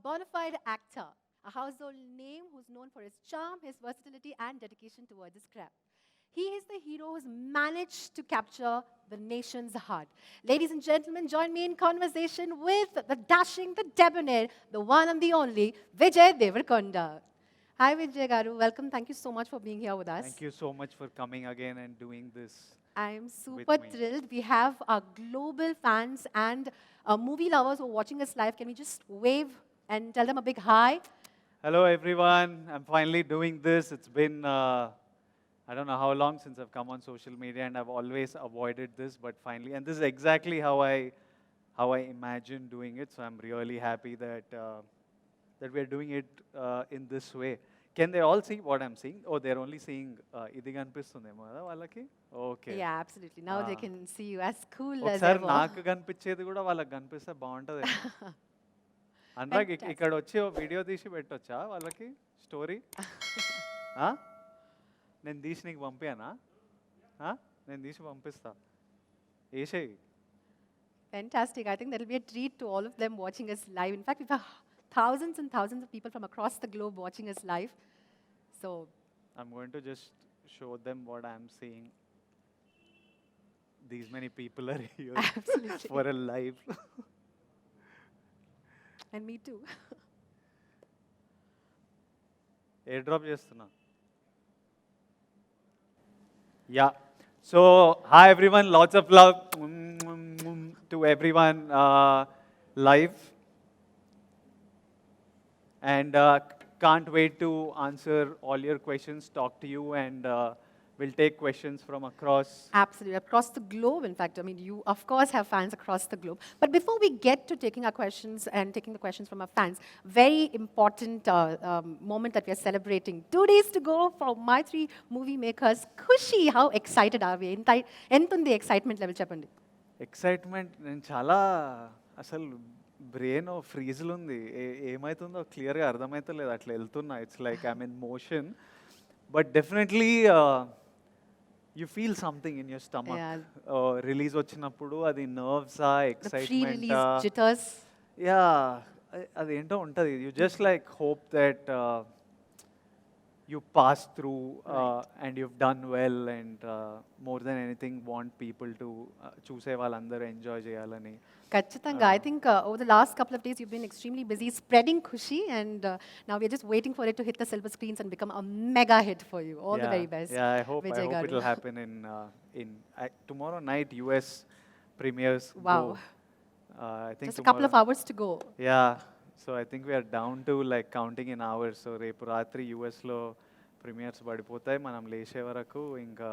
bona fide actor, a household name who's known for his charm, his versatility, and dedication towards his craft. He is the hero who's managed to capture the nation's heart. Ladies and gentlemen, join me in conversation with the dashing, the debonair, the one and the only Vijay Deverakonda. Hi Vijay Garu, welcome. Thank you so much for being here with us. Thank you so much for coming again and doing this. I'm super thrilled. We have our global fans and movie lovers who are watching us live. Can we just wave and tell them a big hi? Hello everyone, I'm finally doing this. It's been, I don't know how long since I've come on social media and I've always avoided this, but finally, and this is exactly how I imagine doing it. So I'm really happy that, that we're doing it in this way. Can they all see what I'm seeing? Oh, they're only seeing ఇది కనిపిస్తుందేమో కదా వాళ్ళకి? Okay. Yeah, absolutely. Now they can see you as cool as ఒకసారి ever. నాకు కనిపించేది కూడా వాళ్ళకి కనిపిస్తే బాగుంటది. అనురాగ్ ఇక్కడ వచ్చి వీడియో తీసి పెట్టొచ్చా వాళ్ళకి స్టోరీ? నేను తీసి నీకు పంపానా? నేను తీసి పంపిస్తా. ఏసేయ్. Fantastic. I think that will be a treat to all of them watching us live. In fact, we have thousands and thousands of people from across the globe watching us live. So I'm going to just show them what I'm seeing. These many people are here absolutely. for a live. And me too. Airdrop చేస్తున్నా. Yeah. So, hi everyone. Lots of love to everyone live. And can't wait to answer all your questions, talk to you, and we'll take questions from across. Absolutely, across the globe. In fact, I mean, you of course have fans across the globe. But before we get to taking our questions and taking the questions from our fans, very important moment that we are celebrating. 2 days to go for my 3 movie makers. Kushi, how excited are we? ఎంత ఉంది excitement level చెప్పండి. Excitement, నేను చాలా అసలు brain ఫ్రీజ్లు ఉంది. ఏమవుతుందో క్లియర్గా అర్థమవుతలేదు, అట్లా వెళ్తున్నా. It's like I'm in motion, but definitely you feel something in your stomach. Release వచ్చినప్పుడు అది నర్వ్సా, ఎక్సైట్మెంట్, యా అదేంటో ఉంటుంది. You just like hope that you pass through and you've done well, and more than anything want people to choose వాళ్ళందరూ enjoy చేయాలని. Kachitanga, I think over the last couple of days you've been extremely busy spreading Kushi, and now we're just waiting for it to hit the silver screens and become a mega hit for you. All the very best. Yeah, I hope it will happen in tomorrow night US premieres. Wow. I think just a couple of hours to go. Yeah. So I think we are down to like counting in hours. So రేపు రాత్రి US లో premieres పడిపోతాయి. మనం లేచే వరకు ఇంకా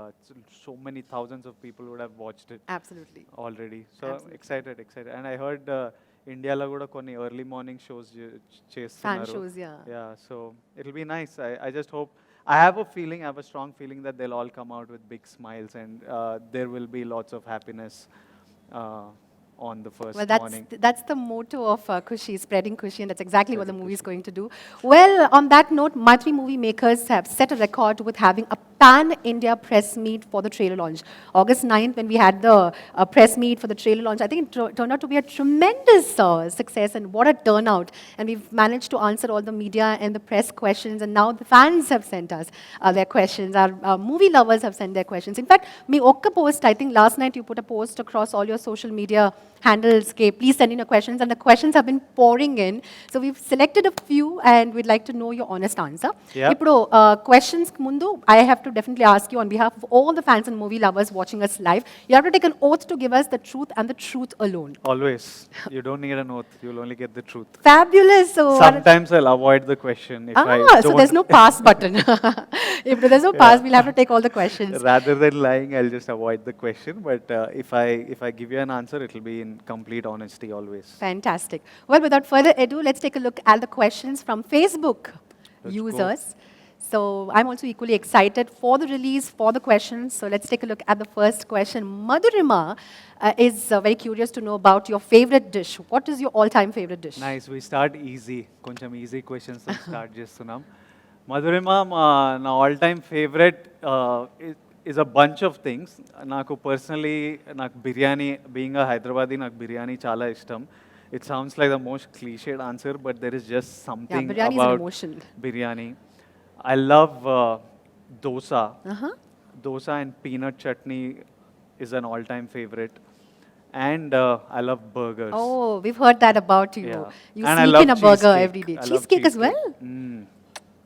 so many thousands of people would have watched it. Absolutely. Already. So excited. And I heard ఇండియాలో కూడా కొన్ని ఎర్లీ మార్నింగ్ షోస్ చేస్తున్నారు. Fan shows, yeah. Yeah, so it'll be nice. I just hope, I have a strong feeling that they'll all come out with big smiles, and there will be lots of happiness on the first morning. That's the motto of Kushi, spreading Kushi, and that's exactly what the movie is going to do. Well, on that note, my 3 movie makers have set a record with having a pan-India press meet for the trailer launch. August 9th, when we had the press meet for the trailer launch, I think it turned out to be a tremendous success, and what a turnout. And we've managed to answer all the media and the press questions, and now the fans have sent us their questions. Our movie lovers have sent their questions. In fact, me okka post, I think last night you put a post across all your social media handles, okay, please send in your questions, and the questions have been pouring in. So we've selected a few, and we'd like to know your honest answer. Ippudu questions mundu, I have to definitely ask you on behalf of all the fans and movie lovers watching us live, you have to take an oath to give us the truth and the truth alone. Always. You don't need an oath, you'll only get the truth. Fabulous. So sometimes I'll avoid the question if I don't. So there's no pass button. If there's no pass, we'll have to take all the questions. Rather than lying, I'll just avoid the question, but if I give you an answer, it'll be in complete honesty always. Fantastic. Well, without further ado, let's take a look at the questions from Facebook users. So I'm also equally excited for the release, for the questions. So let's take a look at the first question. Madhurima is very curious to know about your favorite dish. What is your all-time favorite dish? Nice. We start easy. Koncham easy questions to start చేస్తున్నాం. Madhurima, నా all-time favorite is a bunch of things. నాకు personally, నాకు biryani, being a Hyderabadi, నాకు బిర్యానీ చాలా ఇష్టం. It sounds like the most cliched answer, but there is just Yeah, something biryani is an about emotion. biryani. I love dosa. Uh-huh. Dosa and peanut chutney is an all-time favorite. And I love burgers. Oh, we've heard that about you. Yeah. You And I sneak love in a burger cheesecake. every day. I love Cheesecake as well? Mm.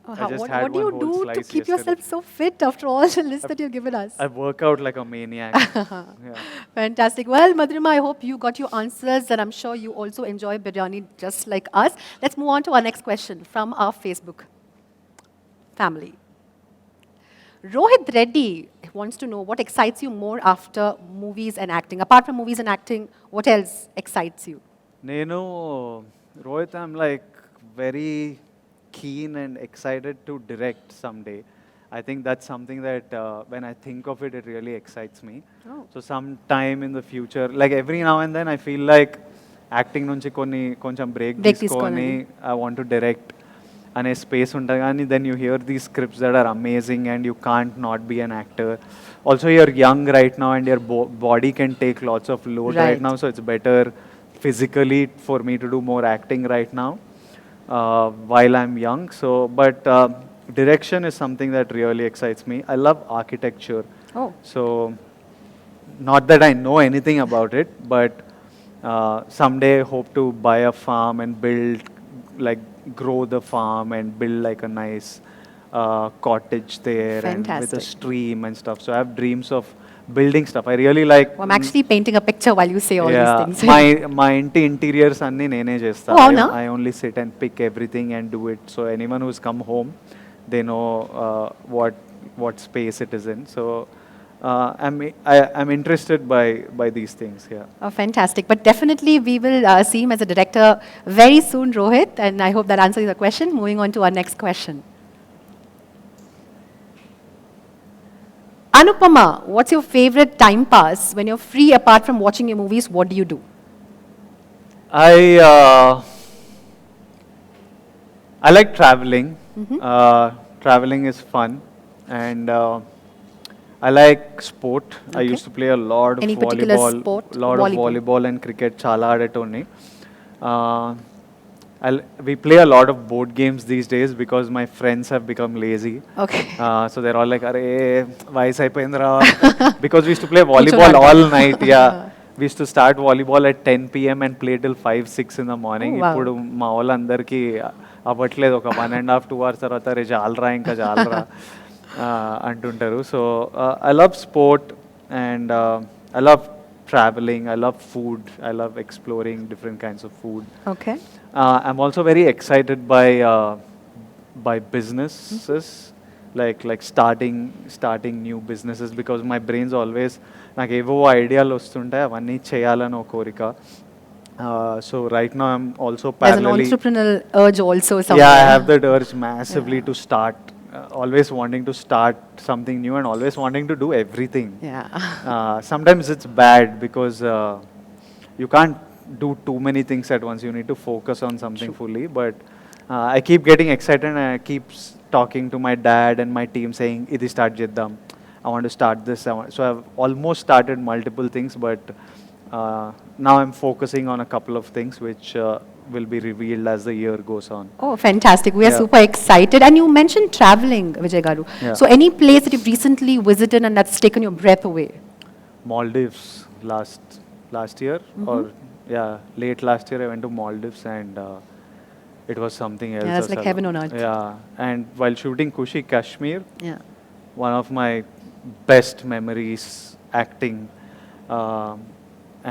Oh, I just what had do one you whole do to slice keep yesterday. yourself so fit after all the list that you've given us? I work out like a maniac. Yeah. Fantastic. Well, Madhurima, I hope you got your answers, and I'm sure you also enjoy biryani just like us. Let's move on to our next question from our Facebook family. Rohit Reddy wants to know what excites you more after movies and acting. Apart from movies and acting, what else excites you? Nenu, Rohit, I'm like very keen and excited to direct someday. I think that's something that when I think of it, it really excites me. Oh. So sometime in the future, like every now and then, I feel like acting nunchi konni koncham break Break తీసుకొని I want to direct అనే space ఉంటుంది కానీ then you hear these scripts that are amazing and you can't not be an actor. Also, you're young right now and your body can take lots of load right now, so it's better physically for me to do more acting right now while I'm young. So, but direction is something that really excites me. I love architecture. Oh. So, not that I know anything about it, but someday hope to buy a farm and build, like, grow the farm and build like a nice cottage there and with a Fantastic. stream and stuff. So I have dreams of building stuff. I really like. I'm actually painting a picture while you say all these things. my interiors అన్ని నేనే చేస్తా. Oh, అవునా? I only sit and pick everything and do it. So anyone who's come home, they know what space it is in. So I'm interested by these things. Yeah. Oh, fantastic. But definitely we will see him as a director very soon, Rohit, and I hope that answers your question. Moving on to our next question. Anupama, what's your favorite time pass? When you're free apart from watching your movies, what do you do? I like traveling. Traveling is fun, and I like sport. I Okay. used to play a lot of Any particular volleyball, sport? lot Volleyball. of volleyball and cricket. Chala adetonni. We play a lot of board games these days because my friends have become lazy. Okay. So they're all like, "Arey, vayas ayipindra." Because we used to play volleyball all night. Yeah. We used to start volleyball at 10 p.m. and play till 5, 6 in the morning. Oh, wow. ఇప్పుడు మా వాళ్ళందరికీ అవ్వట్లేదు, ఒక 1.5, 2 hours తర్వాత రే జాలరా ఇంకా జాలరా అంటుంటారు. So I love sport and I love traveling, I love food, I love exploring different kinds of food. Okay. I'm also very excited by businesses, like starting new businesses, because my brain's always నాకు ఏవో ఐడియాలు వస్తుంటాయి, అవన్నీ చేయాలని ఒక కోరిక. So right now I'm also There's an parallelly, entrepreneurial urge also somewhere. yeah, I have that urge massively to start, always wanting to start something new and always wanting to do everything. Yeah. Sometimes it's bad because you can't do too many things at once. You need to focus on something fully. But I keep getting excited and I keep talking to my dad and my team saying, "Idi start jiddam. I want to start this." So I've almost started multiple things, but now I'm focusing on a couple of things which will be revealed as the year goes on. Oh, fantastic. We are Yeah. super excited. And you mentioned traveling, Vijay Garu. Yeah. So any place that you've recently visited and that's taken your breath away? Maldives last year, or late last year I went to Maldives and it was something else. Yeah, it's like asal. heaven on earth. Yeah, and while shooting Kushi, Kashmir, Yeah. one of my best memories acting,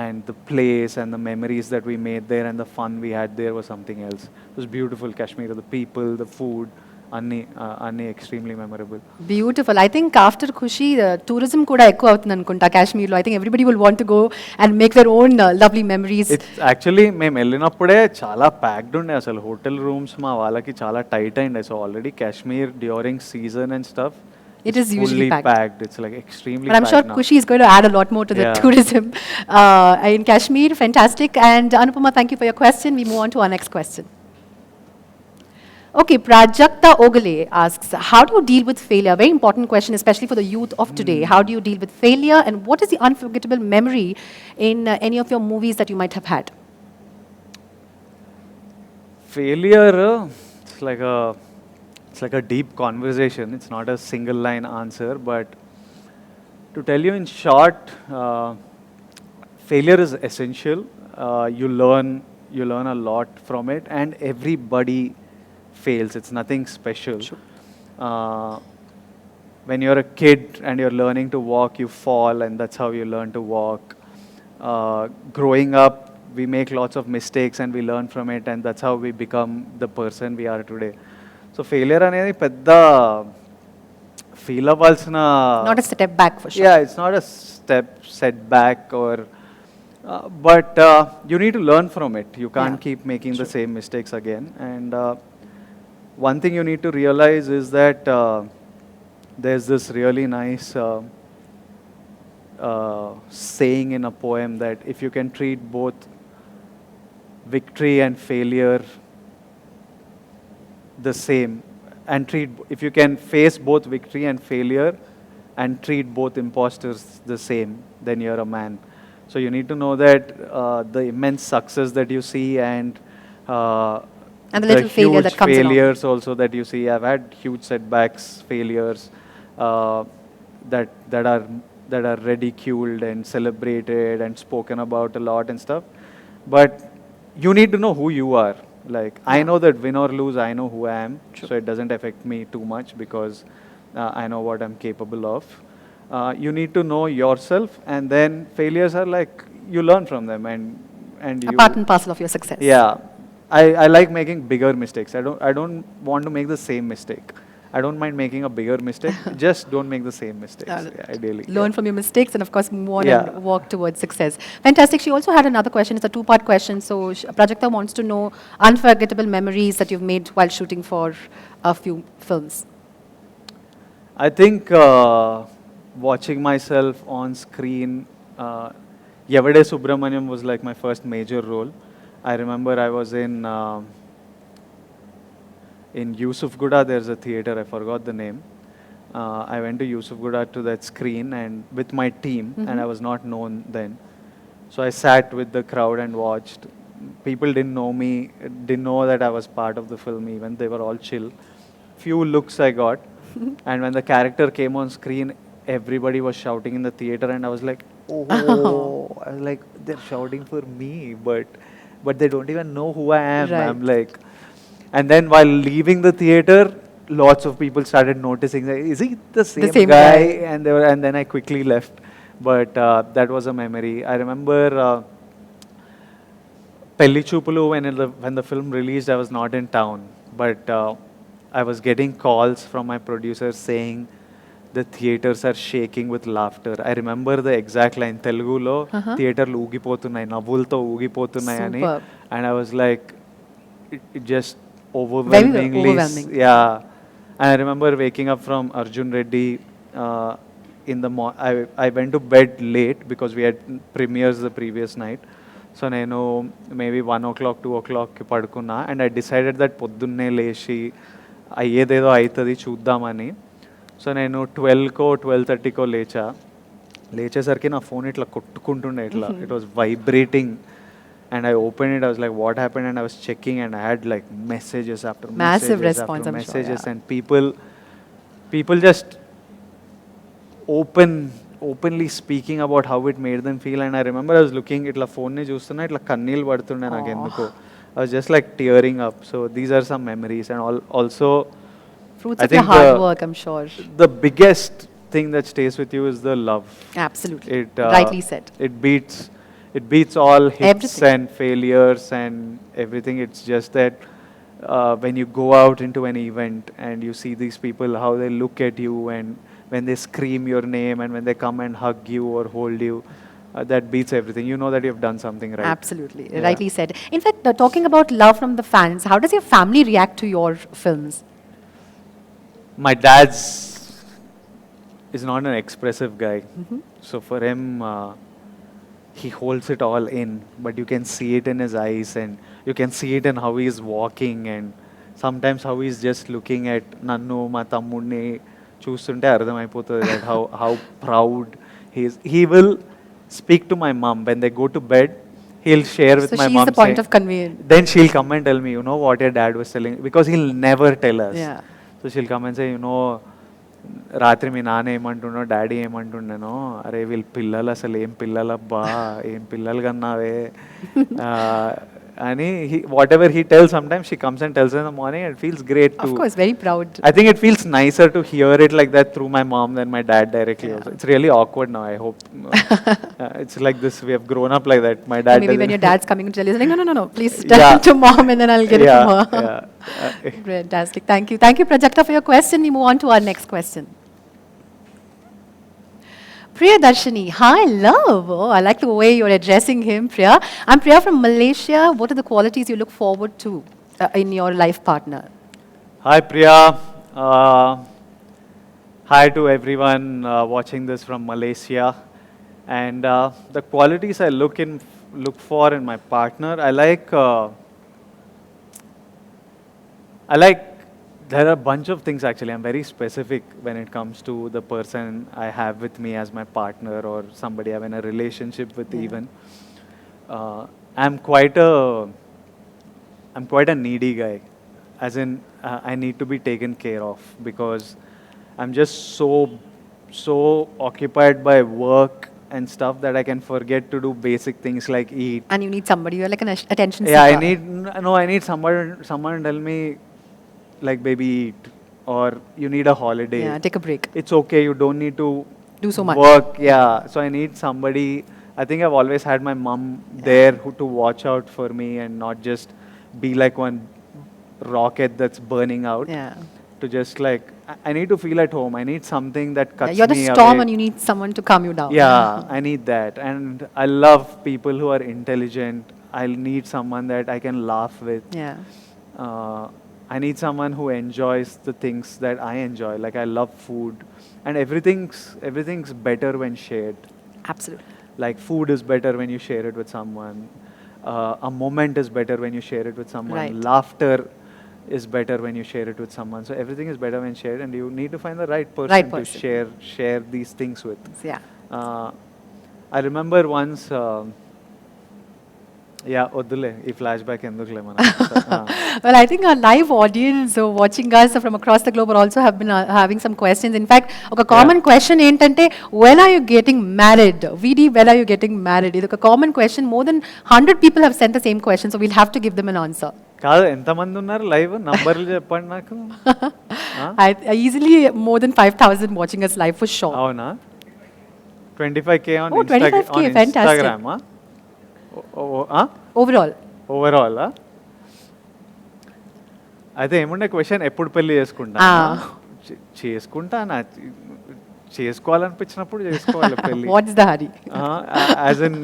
and the place and the memories that we made there and the fun we had there was something else. It was beautiful, Kashmir, the people, the food, anni extremely memorable. Beautiful. I think after Kushi, tourism kuda ekku avutundi anukunta Kashmir lo. I think everybody will want to go and make their own lovely memories. It's actually మేము వెళ్ళినప్పుడే చాలా packed ఉండే, అసలు hotel rooms మా వాళ్ళకి చాలా tight అయిండే. So already Kashmir during season and stuff, It is usually packed. It's like extremely But I'm sure packed now. Kushi is going to add a lot more to the Yeah. tourism in Kashmir. Fantastic. And Anupama, thank you for your question. We move on to our next question. Okay, Prajakta Ogale asks, how do you deal with failure? Very important question, especially for the youth of today. How do you deal with failure, and what is the unforgettable memory in any of your movies that you might have had? Failure, it's like a deep conversation. It's not a single line answer, but to tell you in short, failure is essential. You learn a lot from it, and everybody fails. It's nothing special. True. Uh, when you're a kid and you're learning to walk, you fall, and that's how you learn to walk. Growing up, we make lots of mistakes and we learn from it, and that's how we become the person we are today. So failure అనేది పెద్ద feel అవ్వాల్సిన Not a step back for sure. yeah, it's not a step setback or but you need to learn from it. You can't Yeah. keep making the same mistakes again. And one thing you need to realize is that there's this really nice saying in a poem that if you can treat both victory and failure the same, and if you can face both victory and failure and treat both imposters the same, then you're a man. So you need to know that the immense success that you see and And the little failure huge that comes along. failures also that you see. I've had huge setbacks, failures uh, that are ridiculed and celebrated and spoken about a lot and stuff. But you need to know who you are. Like I know that win or lose, I know who I am, so it doesn't affect me too much because I know what I'm capable of. You need to know yourself, and then failures are like you learn from them, and A you part and parcel of your success. yeah. I like making bigger mistakes. I don't want to make the same mistake. I don't mind making a bigger mistake. Just don't make the same mistakes. Yeah, ideally. Learn from your mistakes and, of course, move on Yeah. and walk towards success. Fantastic. She also had another question. It's a two-part question. So, Prajakta wants to know unforgettable memories that you've made while shooting for a few films. I think watching myself on screen, Yavade Subramaniam was like my first major role. I remember I was in Yusuf Guda. There's a theater, I forgot the name. I went to Yusuf Guda to that screen and with my team, and I was not known then. So I sat with the crowd and watched. People didn't know me, didn't know that I was part of the film even. They were all chill. Few looks I got. And when the character came on screen, everybody was shouting in the theater, and I was like, oh, I was like, they're shouting for me, but they don't even know who I am. Right. I'm like, and then while leaving the theater, lots of people started noticing that is he the same guy? And then I quickly left. But that was a memory. I remember Pelli Chupulu when the film released, I was not in town, but I was getting calls from my producers saying the theaters are shaking with laughter. I remember the exact line, Telugulo, theaterlu ఊగిపోతున్నాయి నవ్వులతో ఊగిపోతున్నాయి అని. Superb. And I was like, it just overwhelmingly, overwhelming. yeah. And I remember waking up from Arjun Reddy in the I went to bed late because we had premieres the previous night. So నేను maybe 1 o'clock, 2 o'clock పడుకున్నా, and I decided that పొద్దున్నే లేచి అయ్యేదేదో అవుతుంది చూద్దామని. So నేను 12కో 12:30కో లేచేసరికి నా phone ఇట్లా కొట్టుకుంటుండే ఇట్లా, it was vibrating. And I opened it, I was like, what happened? And I was checking, and I had like messages after Massive messages response, after I'm sure, messages, yeah. and people just openly speaking about how it made them feel. And I remember I was looking, itla phone ni chustunna, itla kanneel padtunde నాకు ఎందుకో. I was just like tearing up. So these are some memories, and also Fruits I of your think hard work, I'm sure. the biggest thing that stays with you is the love. Absolutely. It Rightly said. It beats all hits Everything. and failures and everything. It's just that when you go out into an event and you see these people, how they look at you, and when they scream your name, and when they come and hug you or hold you, that beats everything. You know that you've done something right. Absolutely. Yeah. Rightly said. In fact, talking about love from the fans, how does your family react to your films? My dad's is not an expressive guy. So for him, he holds it all in, but you can see it in his eyes, and you can see it in how he's walking, and sometimes how he's just looking at Nannu, ma tammudni చూస్తుంటే అర్థమైపోతుంది that how proud he is. He will speak to my mom when they go to bed. he'll share with So my she's mom. the point of conveyance. Then she'll come and tell me, you know what your dad was telling, because he'll never tell us. Yeah. So she'll come and say, you know, రాత్రి మీ నాన్న ఏమంటుండో daddy ఏమంటుండేనో, అరే వీళ్ళు పిల్లలు అసలు ఏం పిల్లలబ్బా, ఏం పిల్లలు కన్నావే అని whatever he tells, sometimes she comes and tells in the morning, and it feels great too. Of course, very proud. I think it feels nicer to hear it like that through my mom than my dad directly. Yeah. Also, it's really awkward now. I hope it's like this. We have grown up like that. My dad. Maybe when doesn't- your dad's coming to tell you, he's like, no, please tell Yeah. to mom and then I'll get it from her. Yeah. Fantastic. Thank you, Prajakta, for your question. We move on to our next question. Priya Darshini, hi, love. Oh, I like the way you're addressing him, Priya. I'm Priya from Malaysia. What are the qualities you look forward to in your life partner? Hi Priya. Hi to everyone watching this from Malaysia. And the qualities I look for in my partner, I like. There are a bunch of things actually. I'm very specific when it comes to the person I have with me as my partner, or somebody I'm in a relationship with. Yeah. Even I'm quite a needy guy, as in I need to be taken care of, because I'm just so occupied by work and stuff that I can forget to do basic things like eat. And you need somebody, you're like an attention seeker. Yeah, I need someone to tell me, like, baby, eat, or you need a holiday. Yeah, take a break. It's okay, you don't need to Do so much. work. Yeah, so I need somebody. I think I've always had my mom there to watch out for me and not just be like one rocket that's burning out. Yeah. To just like, I need to feel at home. I need something that cuts You're the me storm away. and you need someone to calm you down. Yeah, I need that. And I love people who are intelligent. I need someone that I can laugh with. Yeah. I need someone who enjoys the things that I enjoy. Like, I love food, and everything's better when shared. Absolutely. Like, food is better when you share it with someone. A moment is better when you share it with someone. Right. Laughter is better when you share it with someone. So everything is better when shared, and you need to find the right person, Right person. to share these things with. Yeah. I remember once. Yeah, వద్దులే ఈ flash back ఎందుకులే మనం. Well, I think our live audience watching us from across the globe also have been having some questions. In fact, a common question ఏంటంటే, when are you getting married? VD, when are you getting married? ఇది ఒక common question. More than 100 people have sent the same question, so we'll have to give them an answer. కాదు, ఎంతమంది ఉన్నారు live? నంబర్లు చెప్పండి నాకు. Easily more than 5,000 watching us live for sure. అవునా? 25K on Oh, 25K, fantastic. Instagram. Overall. Overall అయితే ఏముండే question, ఎప్పుడు పెళ్లి చేసుకుంటా? చేసుకుంటా, చేసుకోవాలనిపించినప్పుడు చేసుకోవాలి పెళ్లి. What's the hurry? As in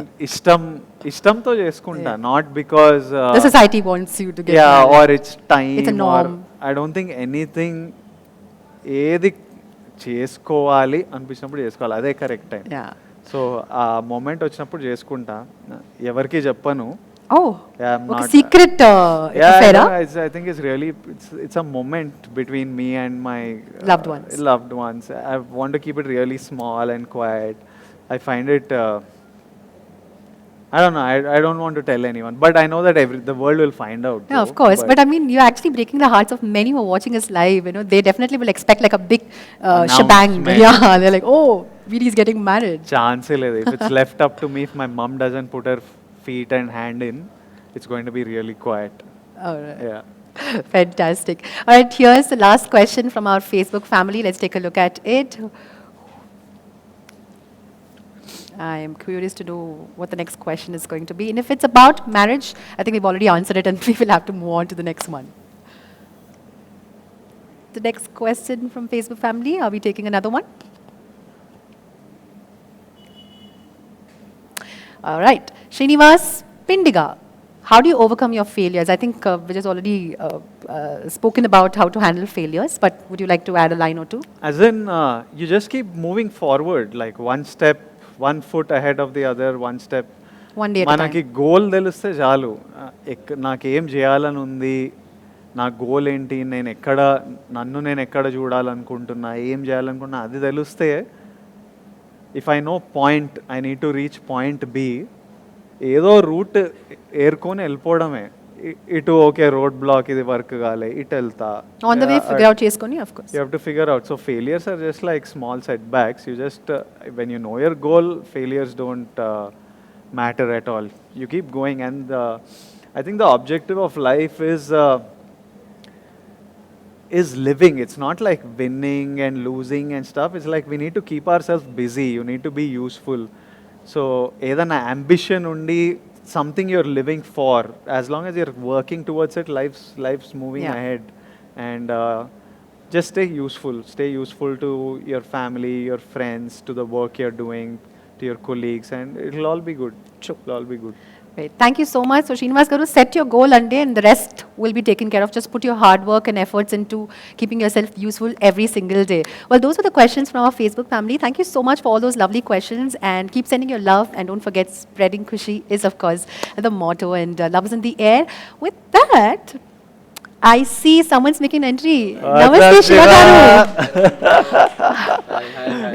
ఇష్టంతో చేసుకుంటా, not because The society wants you to get married. Or it's time, It's a norm. I don't think anything. ఏది చేసుకోవాలి అనిపించినప్పుడు చేసుకోవాలి, అదే కరెక్ట్ టైం. Yeah. సో ఆ మూమెంట్ వచ్చినప్పుడు చేసుకుంటా, ఎవరికి చెప్పను. Oh, Yeah, I'm okay, not- secret Yeah, affair, no, huh? I think it's really it's a moment between me and my Loved ones. Loved ones. I want to keep it really small and quiet. I find it. I don't know. I don't want to tell anyone, but I know that the world will find out. Yeah, of course. But I mean, you're actually breaking the hearts of many who are watching us live. You know, they definitely will expect like a big shebang. Announcement. Yeah, they're like, oh, VD is getting married. Chance లేదు. If it's left up to me, if my mom doesn't put her feet and hand in, it's going to be really quiet. All right. Yeah. Fantastic. All right, here's the last question from our Facebook family. Let's take a look at it. I am curious to know what the next question is going to be. And if it's about marriage, I think we've already answered it and we will have to move on to the next one. The next question from Facebook family, are we taking another one? All right. Srinivas Pindiga, how do you overcome your failures? I think Vijay's already spoken about how to handle failures, but would you like to add a line or two? As in, you just keep moving forward, like one step, one foot ahead of the other, one step. One day at a మనకి time. Goal తెలిస్తే చాలు. నాకేం చేయాలని ఉంది, నా goal ఏంటి, నన్ను నేను ఎక్కడ చూడాలనుకుంటున్నా, ఏం చేయాలనుకుంటున్నా, అది తెలిస్తే, if I know point, I need to reach point B, ఏదో రూట్ ఏరుకొని వెళ్ళిపోవడమే. ఇటు ఓకే రోడ్ బ్లాక్, ఇది వర్క్ కాలే, ఇటు వెళ్తా. On the way, figure out చేసుకొని, of course. You have to figure out. So failures are just like small setbacks. You just, when you know your goal, failures don't matter at all. You keep going, and I think the objective of life is living. It's not like winning and losing and stuff. It's like we need to keep ourselves busy. You need to be useful. So ఏదైనా ambition undi, something you're living for, as long as you're working towards it, life's moving Yeah. ahead. And just stay useful to your family, your friends, to the work you're doing, to your colleagues, and it'll all be good. It'll all be good. Great. Thank you so much. So Srinivas garu, set your goal and the rest will be taken care of. Just put your hard work and efforts into keeping yourself useful every single day. Well, those are the questions from our Facebook family. Thank you so much for all those lovely questions, and keep sending your love, and don't forget, spreading Kushi is of course the motto, and love is in the air. With that, I see someone's making an entry. Namaste Shiva garu.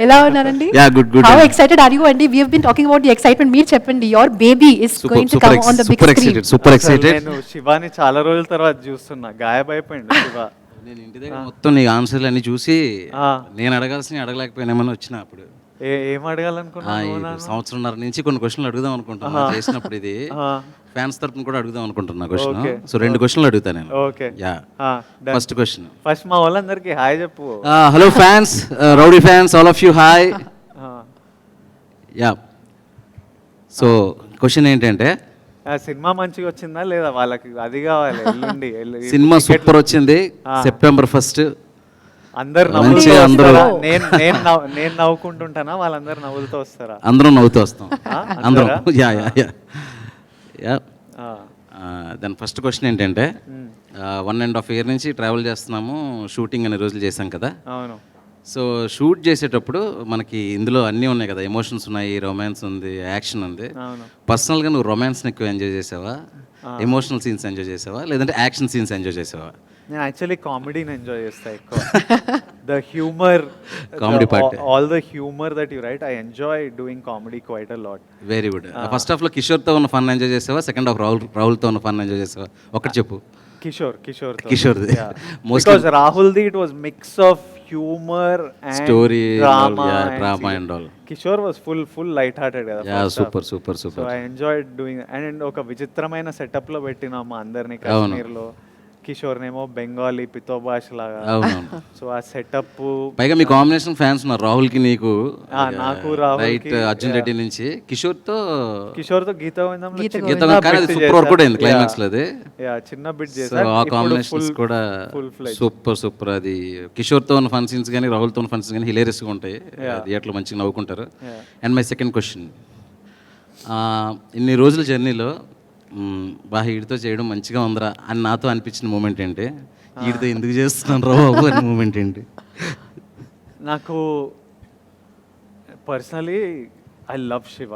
Ela unnarandi? Yeah, good. How excited are you, Andy? We have been talking about the excitement. Meer cheppandi, your baby is going to come on the big screen. Super అసలు excited. నేను శివాని చాలా రోజుల తర్వాత చూస్తున్నా. గాయమైపోయిండు శివ. నేను ఇంటి దగ్గర మొత్తం నీ ఆన్సర్లు అన్ని చూసి ఆ. నేను అడగాల్సిన అడగలేకపోయినామని వచ్చిన అప్పుడు ఏం అడగాలనుకున్నాను ఇప్పుడు సంవత్సరంన్నర నుంచి కొన్ని క్వశ్చన్లు అడుగుదాం అనుకుంటున్నా చేసినప్పుడు ఇది ఫ్యాన్స్ తరపున కూడా అడుగుదాం అనుకుంటున్నా క్వశ్చన్. Okay. సో 2 క్వశ్చన్లు అడుగుతా నేను. Okay. Yeah first question. First మా వాళ్ళందరికీ హాయ్ చెప్పు. Hello fans, rowdy fans, all of you hi. Yeah so question ఏంటంటే సినిమా మంచిగా వచ్చిందా లేదా, వాళ్ళకి అది కావాలి. ఎల్లుండి సినిమా సూపర్ వచ్చింది. సెప్టెంబర్ 1 అందరు మంచిగా అందరూ నేను నవ్వుకుంటుంటానా, వాళ్ళందరూ నవ్వులతో వస్తారా? అందరం నవ్వుతూ వస్తాం. అందరం. యా యా యా యా దాని ఫస్ట్ క్వశ్చన్ ఏంటంటే 1.5 year నుంచి ట్రావెల్ చేస్తున్నాము, షూటింగ్ అనే రోజులు చేశాం కదా. అవును. సో షూట్ చేసేటప్పుడు మనకి ఇందులో అన్నీ ఉన్నాయి కదా, ఎమోషన్స్ ఉన్నాయి, రొమాన్స్ ఉంది, యాక్షన్ ఉంది. పర్సనల్గా నువ్వు రొమాన్స్ని ఎక్కువ ఎంజాయ్ చేసావా, ఎమోషనల్ సీన్స్ ఎంజాయ్ చేసావా, లేదంటే యాక్షన్ సీన్స్ ఎంజాయ్ చేసావా? నేను యాక్చువల్లీ కామెడీని ఎంజాయ్ చేస్తా ఎక్కువ. The humour, comedy part, all the humour that you write, I enjoy doing comedy quite a lot. Very good. First హాఫ్లో కిషోర్తో ఉన్న ఫన్ ఎంజాయ్ చేసావా, సెకండ్ హాఫ్ రాహుల్తో ఉన్న ఫన్ ఎంజాయ్ చేసావా? ఒకటి చెప్పు. కిషోర్ది బికాజ్ రాహుల్ది it was mix of humour and story, drama and all. Kishore was full light hearted కదా. Yeah super. So I enjoyed doing. And ఒక విచిత్రమైన సెటప్ లో పెట్టినాము అందరినీ కాశ్మీర్లో. కిషోర్ నేమో బెంగాలీ పితో భాష లాగా. సో ఆ సెటప్ పైగా మీ కాంబినేషన్ ఫ్యాన్స్ ఉన్నారు, రాహుల్ కి నీకు. నాకు రాహుల్ రైట్, అర్జున్ రెడ్డి నుంచి కిషోర్తో గీత సూపర్ వర్క్ కూడా అయింది క్లైమాక్స్ లో. అది చిన్న బిట్ సో ఆ కాంబినేషన్స్ కూడా సూపర్. అది కిషోర్తో ఉన్న ఫన్ సీన్స్ కానీ రాహుల్తో ఉన్న ఫన్ సీన్స్ కానీ హిలేరియస్ గా ఉంటాయి, థియేటర్లో మంచిగా నవ్వుకుంటారు. అండ్ మై సెకండ్ క్వశ్చన్, ఇన్ని రోజుల జర్నీలో బాగా వీడితో చేయడం మంచిగా ఉందిరా అని నాతో అనిపించిన మూమెంట్ ఏంటి? వీడితో ఎందుకు చేస్తున్నాను రా బాబు అనే మూమెంట్ ఏంటి? నాకు పర్సనలీ ఐ లవ్ శివ.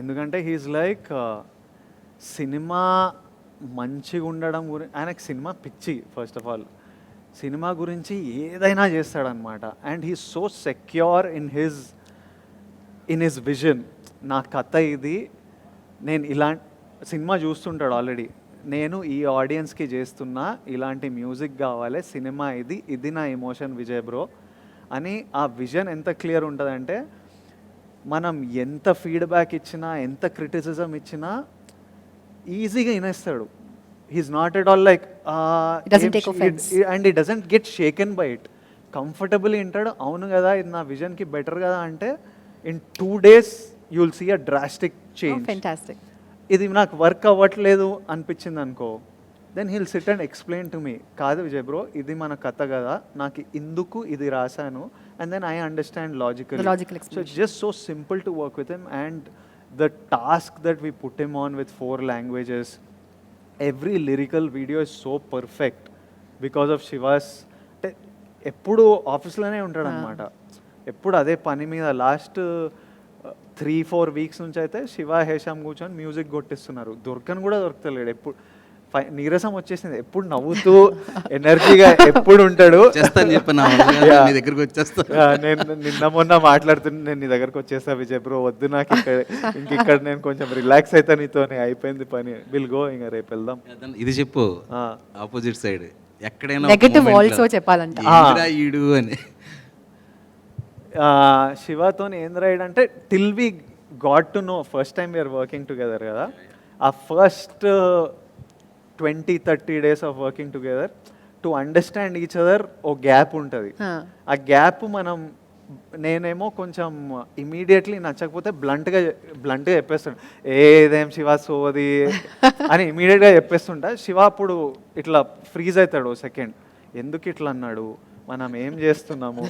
ఎందుకంటే హీఈస్ లైక్ సినిమా మంచిగా ఉండడం గురించి, ఆయనకు సినిమా పిచ్చి. ఫస్ట్ ఆఫ్ ఆల్ సినిమా గురించి ఏదైనా చేస్తాడనమాట. And he so secure in his vision. నా కథ ఇది, నేను ఇలాంటి సినిమా చూస్తుంటాడు ఆల్రెడీ, నేను ఈ ఆడియన్స్కి చేస్తున్నా, ఇలాంటి మ్యూజిక్ కావాలి, సినిమా ఇది నా ఎమోషన్ విజయ్ బ్రో అని. ఆ విజన్ ఎంత క్లియర్ ఉంటుందంటే మనం ఎంత ఫీడ్బ్యాక్ ఇచ్చినా, ఎంత క్రిటిసిజం ఇచ్చినా ఈజీగా వినేస్తాడు. He's not at all like and he doesn't get shaken by it. Comfortable వింటాడు. అవును కదా, ఇది నా విజన్కి బెటర్ కదా అంటే in 2 days you will see a drastic change. Oh, fantastic. ఇది నాకు వర్క్ అవ్వట్లేదు అనిపించింది అనుకో, then he'll sit and explain to me, కాదు విజయ్ బ్రో ఇది మన కథ కదా, నాకు ఇందుకు ఇది రాశాను, and then I understand logical. So it's just so simple to work with him. And the task that we put him on with 4 languages, every lyrical video is so perfect because of Shiva's. అంటే ఎప్పుడు ఆఫీస్లోనే ఉంటాడు అనమాట, ఎప్పుడు అదే పని మీద. Last 3-4 weeks నుంచి అయితే శివ హేషామ్ కూర్చొని మ్యూజిక్ కొట్టిస్తున్నారు. దొరకని కూడా దొరకలేడు. ఎప్పుడు నీరసం వచ్చేసింది. ఎప్పుడు నవ్వుతూ ఎనర్జీగా ఎప్పుడు ఉంటాడు. చేస్తాను చెప్పాను మీ దగ్గరికి వచ్చేస్తా. నేను నిన్న మొన్న మాట్లాడుతున్నా, నేను నీ దగ్గరకు వచ్చేస్తా విజయ్ బ్రో, వద్దు నాకు ఇక్కడ నేను కొంచెం రిలాక్స్ అవుతా నీతోనే, అయిపోయింది పని, విల్ గో, ఇంకా రేపు వెళ్దాం. ఇది చెప్పు ఆపోజిట్ సైడ్ ఎక్కడైనా నెగటివ్ ఆల్సో చెప్పాలంట ఈడు అని. శివతో ఏం రైడ్ అంటే till we got to know first time we are working together కదా, ఆ first 20-30 days of working together to understand each other ఓ గ్యాప్ ఉంటుంది. ఆ గ్యాప్ నేనేమో కొంచెం ఇమీడియట్లీ నచ్చకపోతే బ్లంట్గా చెప్పేస్తాను, ఏదేం శివ సోది అని ఇమీడియట్గా చెప్పేస్తుంటా. శివ అప్పుడు ఇట్లా ఫ్రీజ్ అవుతాడు సెకండ్, ఎందుకు ఇట్లా అన్నాడు, మనం ఏం చేస్తున్నాము.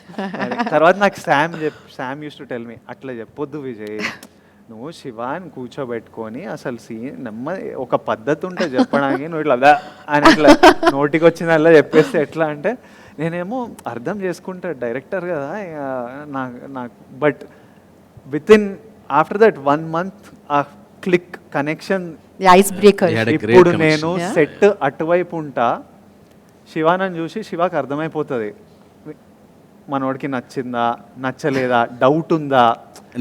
తర్వాత నాకు Sam use to tell me, అట్లా చెప్పొద్దు విజయ్, నువ్వు శివాని కూర్చోబెట్టుకొని అసలు నెమ్మది ఒక పద్ధతి ఉంటే చెప్పడానికి, నువ్వు ఇట్లా అని ఇట్లా నోటికి వచ్చిందల్లా చెప్పేస్తే ఎట్లా అంటే, నేనేమో అర్థం చేసుకుంటా డైరెక్టర్ కదా నాకు, but with in after that 1 month ఆ క్లిక్ కనెక్షన్, ఐస్ బ్రేకర్. ఇప్పుడు నేను సెట్ అటువైపు ఉంటా, శివానని చూసి శివాకి అర్థమైపోతుంది మనోడికి నచ్చిందా నచ్చలేదా, డౌట్ ఉందా.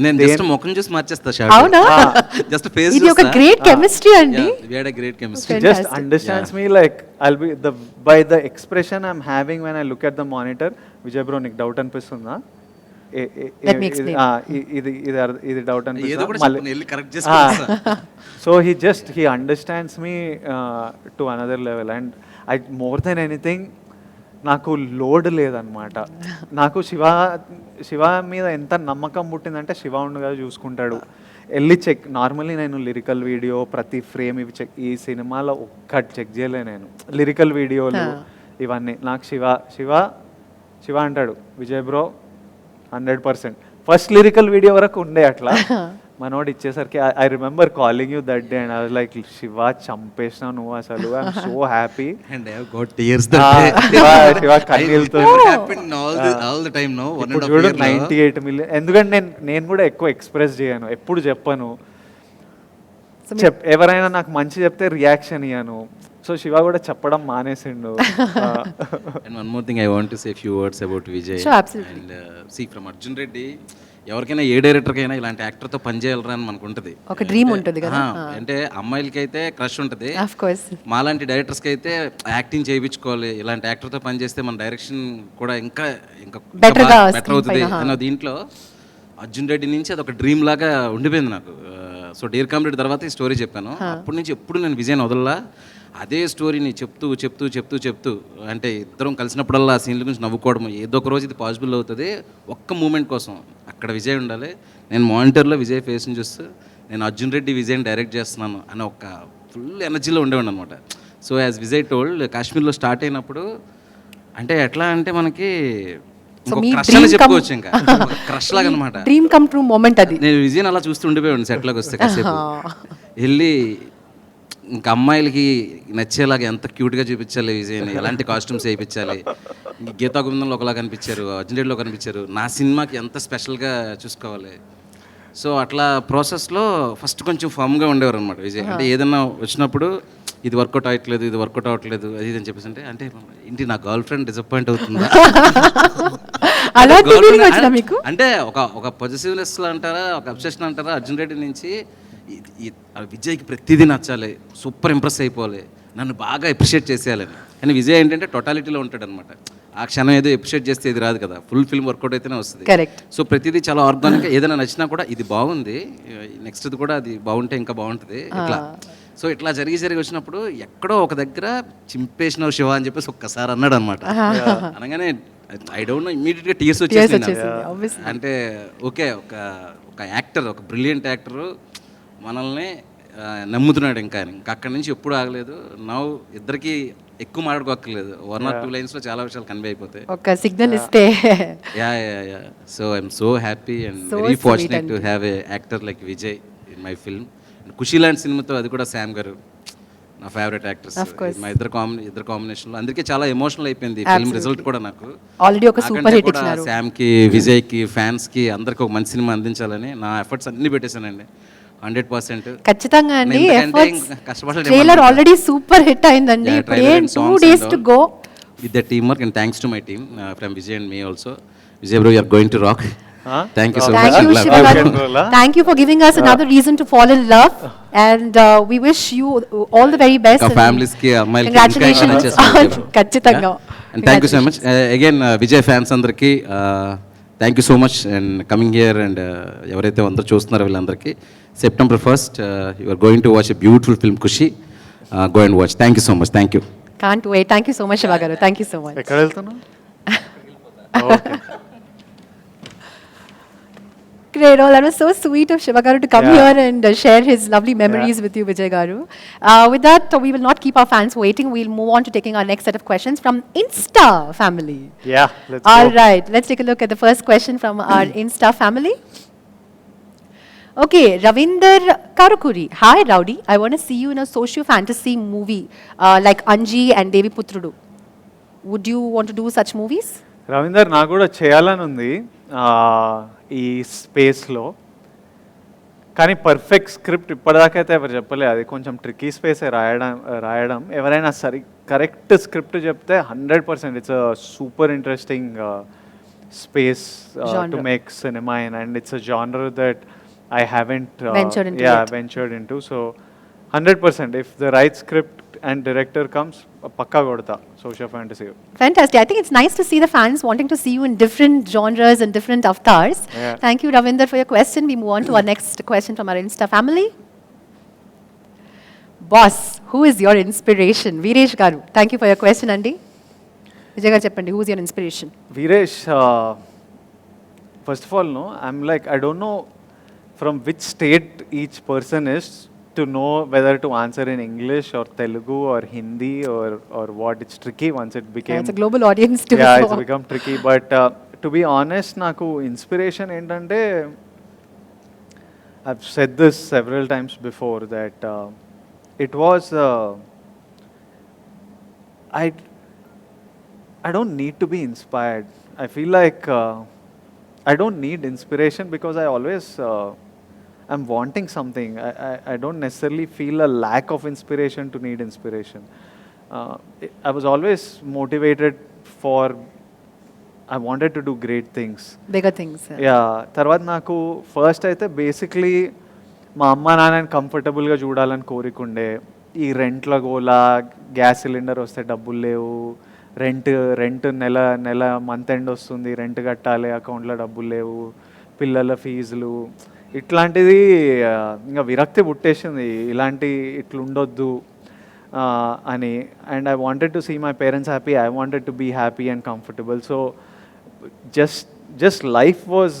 నేను జస్ట్ ముఖం చూసి మార్చేస్తా షాట్. అవునా? జస్ట్ ఫేస్ ఇది ఒక గ్రేట్ కెమిస్ట్రీ అండి. We had a great chemistry. He just understands me like I'll be by the expression I'm having when I look at the monitor. Vijay bro, నీకు doubt అనిపిస్తుందా? Let me explain. ఇది doubt ఏదో కూడా అనిపిస్తుంది. చెప్పు, వెళ్ళి correct చేసుకుంటా. So he understands me to another level, and more than anything నాకు లోడ్ లేదనమాట. నాకు శివ మీద ఎంత నమ్మకం పుట్టిందంటే, శివ ఉండగా చూసుకుంటాడు, వెళ్ళి చెక్. నార్మల్లీ నేను లిరికల్ వీడియో ప్రతి ఫ్రేమ్ ఇవి చెక్, ఈ సినిమాలో ఒక్కటి చెక్ చేయలే నేను, లిరికల్ వీడియోలు ఇవన్నీ. నాకు శివ అంటాడు, Vijay bro 100%. First lyrical video వరకు ఉండే అట్లా, మనోడు ఇచ్చేసరికి I remember calling you that day and I was like, Shiva చంపేసినావు నువ్వు అసలు, I'm so happy. And I have got tears that day. Shiva కన్నీళ్ళతో happened all the time now. 1.5 చూడు years 98 million. ఎందుకంటే నేను కూడా ఎక్కువ ఎక్స్ప్రెస్ చేయను, ఎప్పుడు చెప్పను. ఎవరైనా నాకు మంచి చెప్తే రియాక్షన్ ఇయ్యను. సో శివ కూడా చెప్పడం మానేసిండు. And one more thing I want to say a few words about Vijay. Sure, absolutely. And see, from Arjun Reddy, ఎవరికైనా ఏ డైరెక్టర్కైనా ఇలాంటి యాక్టర్తో పనిచేయాలరా అని మనకు ఉంటుంది, ఒక డ్రీమ్ ఉంటుంది కదా. అంటే అమ్మాయిలకి అయితే క్రష్ ఉంటుంది, ఆఫ్ కోర్స్ మాలాంటి డైరెక్టర్స్కి అయితే యాక్టింగ్ చేయించుకోవాలి, ఇలాంటి యాక్టర్తో పనిచేస్తే మన డైరెక్షన్ కూడా ఇంకా బెటర్ అవుతుంది అన్న దీంట్లో అర్జున్ రెడ్డి నుంచి అది ఒక డ్రీమ్ లాగా ఉండిపోయింది నాకు. సో డియర్ కామ్రేడ్ తర్వాత ఈ స్టోరీ చెప్పాను, అప్పటి నుంచి ఎప్పుడు నేను విజయ్ వదలలా, అదే స్టోరీని చెప్తూ అంటే ఇద్దరం కలిసినప్పుడల్లా ఆ సీన్ల గురించి నవ్వుకోవడం, ఏదో ఒక రోజు ఇది పాసిబుల్ అవుతుంది, ఒక్క మూమెంట్ కోసం అక్కడ విజయ్ ఉండాలి, నేను మానిటర్లో విజయ్ ఫేస్ని చూస్తూ నేను అర్జున్ రెడ్డి విజయ్ని డైరెక్ట్ చేస్తున్నాను అని ఒక ఫుల్ ఎనర్జీలో ఉండేవాడు అనమాట. సో యాజ్ విజయ్ టోల్డ్, కాశ్మీర్లో స్టార్ట్ అయినప్పుడు అంటే ఎట్లా అంటే మనకి క్రష్ అని చెప్పుకోవచ్చు, ఇంకా క్రష్ లాగా అనమాట, డ్రీమ్ కమ్ ట్రూ మూమెంట్ అది. నేను విజయ్ అలా చూస్తూ ఉండిపోయాడు సెట్లోకి వస్తే, కాసేపు వెళ్ళి ఇంకా అమ్మాయిలకి నచ్చేలాగా ఎంత క్యూట్గా చూపించాలి విజయ్ని, ఎలాంటి కాస్ట్యూమ్స్ వేయించాలి, గీతా గోవిందంలో ఒకలా కనిపించారు, అర్జున్ రెడ్డిలో కనిపించారు, నా సినిమాకి ఎంత స్పెషల్గా చూసుకోవాలి. సో అట్లా ప్రాసెస్లో ఫస్ట్ కొంచెం ఫామ్గా ఉండేవారు అనమాట విజయ్. అంటే ఏదన్నా వచ్చినప్పుడు ఇది వర్కౌట్ అవ్వట్లేదు అది అని చెప్పేసి అంటే ఇంటి నా గర్ల్ ఫ్రెండ్ డిసప్పాయింట్ అవుతుందా అంటే ఒక పొజిటివ్నెస్ అంటారా, ఒక అబ్సెషన్ అంటారా, అర్జున్ రెడ్డి నుంచి విజయ్కి ప్రతిదీ నచ్చాలి, సూపర్ ఇంప్రెస్ అయిపోవాలి, నన్ను బాగా అప్రిషియేట్ చేసేయాలని. కానీ విజయ్ ఏంటంటే టోటాలిటీలో ఉంటాడు అనమాట, ఆ క్షణం ఏదో అప్రిషియేట్ చేస్తే ఇది రాదు కదా, ఫుల్ ఫిల్మ్ వర్కౌట్ అయితేనే వస్తుంది. సో ప్రతిదీ చాలా ఆర్గానిక్గా, ఏదైనా నచ్చినా కూడా ఇది బాగుంది, నెక్స్ట్ కూడా అది బాగుంటే ఇంకా బాగుంటుంది ఇట్లా. సో ఇట్లా జరిగి వచ్చినప్పుడు ఎక్కడో ఒక దగ్గర చింపేసిన శివ అని చెప్పేసి ఒక్కసారి అన్నాడు అనమాట. అనగానే ఐ డోంట్ నో, ఇమీడియట్గా టీయర్స్ వచ్చేసింది. అంటే ఓకే, ఒక యాక్టర్, ఒక బ్రిలియంట్ యాక్టరు మనల్ని నమ్ముతున్నాడు, ఇంకా అక్కడి నుంచి ఎప్పుడు ఆగలేదు. నవ్వు ఇద్దరికి ఎక్కువ మాట్లాడుకోక్కర్లేదు, 1 or 2 లైన్స్లో చాలా విషయాలు కన్వే అయిపోతాయి, ఒక సిగ్నల్ ఇస్తే. Yeah. So I'm so happy and very fortunate to have a actor like Vijay in my film. Kushi లాంటి సినిమాతో, అది కూడా శామ్ గారు నా ఫేవరెట్ యాక్టర్స్, మా ఇద్దరు కాంబినేషన్లో అందరికీ చాలా ఎమోషనల్ అయిపోయింది ఫిల్మ్ రిజల్ట్ కూడా. నాకు ఆల్రెడీ ఒక సూపర్ హిట్ ఇచ్చారు. శామ్కి, విజయ్కి, ఫ్యాన్స్కి అందరికి ఒక మంచి సినిమా అందించాలని నా ఎఫర్ట్స్ అన్నీ పెట్టేశానండి. 100%. ఖచ్చితంగా అండి. ఎందుకంటే ఎఫర్ట్స్ ఇంకా కష్టపడలేము ట్రైలర్ అన్నమాట. ఆల్రెడీ సూపర్ హిట్ అయిందండి. Yeah, ఇప్పుడు trailer ఏం and 2 songs days and to all. Go. With the teamwork and thanks to my team from Vijay and me also. Vijay bro, you are going to rock. Huh? Thank you so Okay. much. Thank you, Love. Shiva garu. Okay, Rola. Thank you for giving us another reason to fall in love. And we wish you all the very best. ఇంకా and families కి అమ్మాయిలకి Congratulations. ఇంకా చేస్తాను. ఖచ్చితంగా. And thank you so much. Again, Vijay fans అందరికి thank you so much and coming here and ఎవరైతే అందరూ చూస్తున్నారో వీళ్ళందరికీ September 1st you are going to watch a beautiful film Kushi. Go and watch. Thank you so much. Thank you. Can't wait. Thank you so much, Shiva garu. Thank you so much. ఎక్కడ వెళ్తున్నావు? Okay. Great. Oh, that was so sweet of Shiva garu to come Yeah. here and share his lovely memories with you, Vijay garu. With that, we will not keep our fans waiting. We'll move on to taking our next set of questions from Insta family. Yeah, let's All go. right, let's take a look at the first question from our Insta family. Okay, Ravinder Karukuri. Hi, Rowdy. I want to see you in a socio-fantasy movie like Anji and Devi Putrudu. Would you want to do such movies? Ravinder, నాకు కూడా చేయాలని ఉంది ఈ స్పేస్లో, కానీ perfect script ఇప్పటిదాకైతే ఎవరు చెప్పలేదు. అది కొంచెం ట్రికీ స్పేసే రాయడం ఎవరైనా కరెక్ట్ స్క్రిప్ట్ చెప్తే 100% it's a super interesting space to make cinema in, and it's a genre that I haven't ventured into. So 100%, if the right script and director comes, pakka kodta social fantasy. Fantastic. I think it's nice to see the fans wanting to see you in different genres and different avatars. Yeah. Thank you, Ravinder, for your question. We move on to our next question from our Insta family. Boss, who is your inspiration? Viresh garu. Thank you for your question, Andy. Vijay garu cheppandi, who is your inspiration? Viresh, first of all, no, I'm like, I don't know from which state each person is to know whether to answer in English or Telugu or Hindi or what. It's tricky once it became. It's a global audience too. Yeah, so. it's become tricky. But to be honest, naku inspiration entante, I've said this several times before that it was I don't need to be inspired. I feel like I don't need inspiration because I always I'm wanting something. I don't necessarily feel a lack of inspiration to need inspiration. I was always motivated for, I wanted to do great things. Bigger things. Yeah. తర్వాత నాకు first అయితే basically మా అమ్మ నాన్నని కంఫర్టబుల్గా చూడాలని కోరికుండే. ఈ రెంట్ల గోలా, gas cylinder వస్తే డబ్బులు లేవు, రెంట్ నెల మంత్ ఎండ్ వస్తుంది, రెంట్ కట్టాలి, అకౌంట్లో డబ్బులు లేవు, పిల్లల ఫీజులు, ఇట్లాంటిది ఇంకా విరక్తి పుట్టేసింది. ఇట్లా ఉండొద్దు అని. And I wanted to see my parents happy, I wanted to be happy and comfortable. So just life was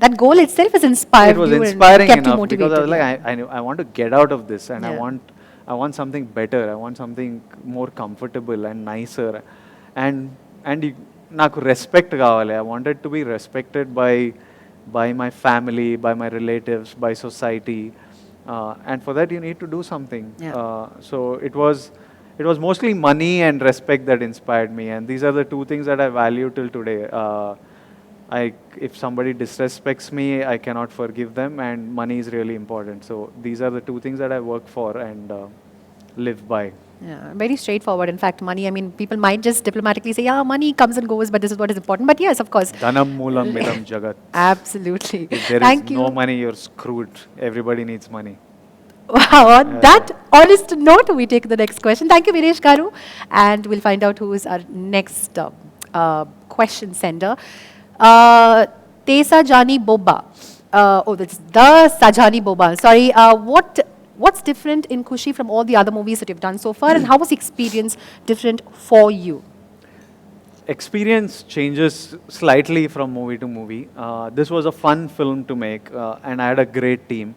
that goal itself is inspired. It was you inspiring and kept enough you motivated. because I was like, I want to get out of this, and Yeah. I want something better. I want something more comfortable and nicer, and నాకు respect కావాలి. I wanted to be respected by my family, by my relatives, by society, and for that you need to do something. Yeah. So it was mostly money and respect that inspired me, and these are the two things that I value till today. If somebody disrespects me, I cannot forgive them, and money is really important. So these are the two things that I work for and live by. Yeah, very straightforward. In fact, money, I mean, people might just diplomatically say, yeah, money comes and goes, but this is what is important. But yes, of course. Dhanam moolam midam jagat. Absolutely. If there Thank is you. no money, you're screwed. Everybody needs money. Wow, on that honest note, we take the next question. Thank you, Viresh garu. And we'll find out who is our next question sender. Tesa Jani Boba. That's the Sajani Boba. Sorry. What's different in Kushi from all the other movies that you've done so far, and how was the experience different for you? Experience changes slightly from movie to movie. This was a fun film to make, and I had a great team.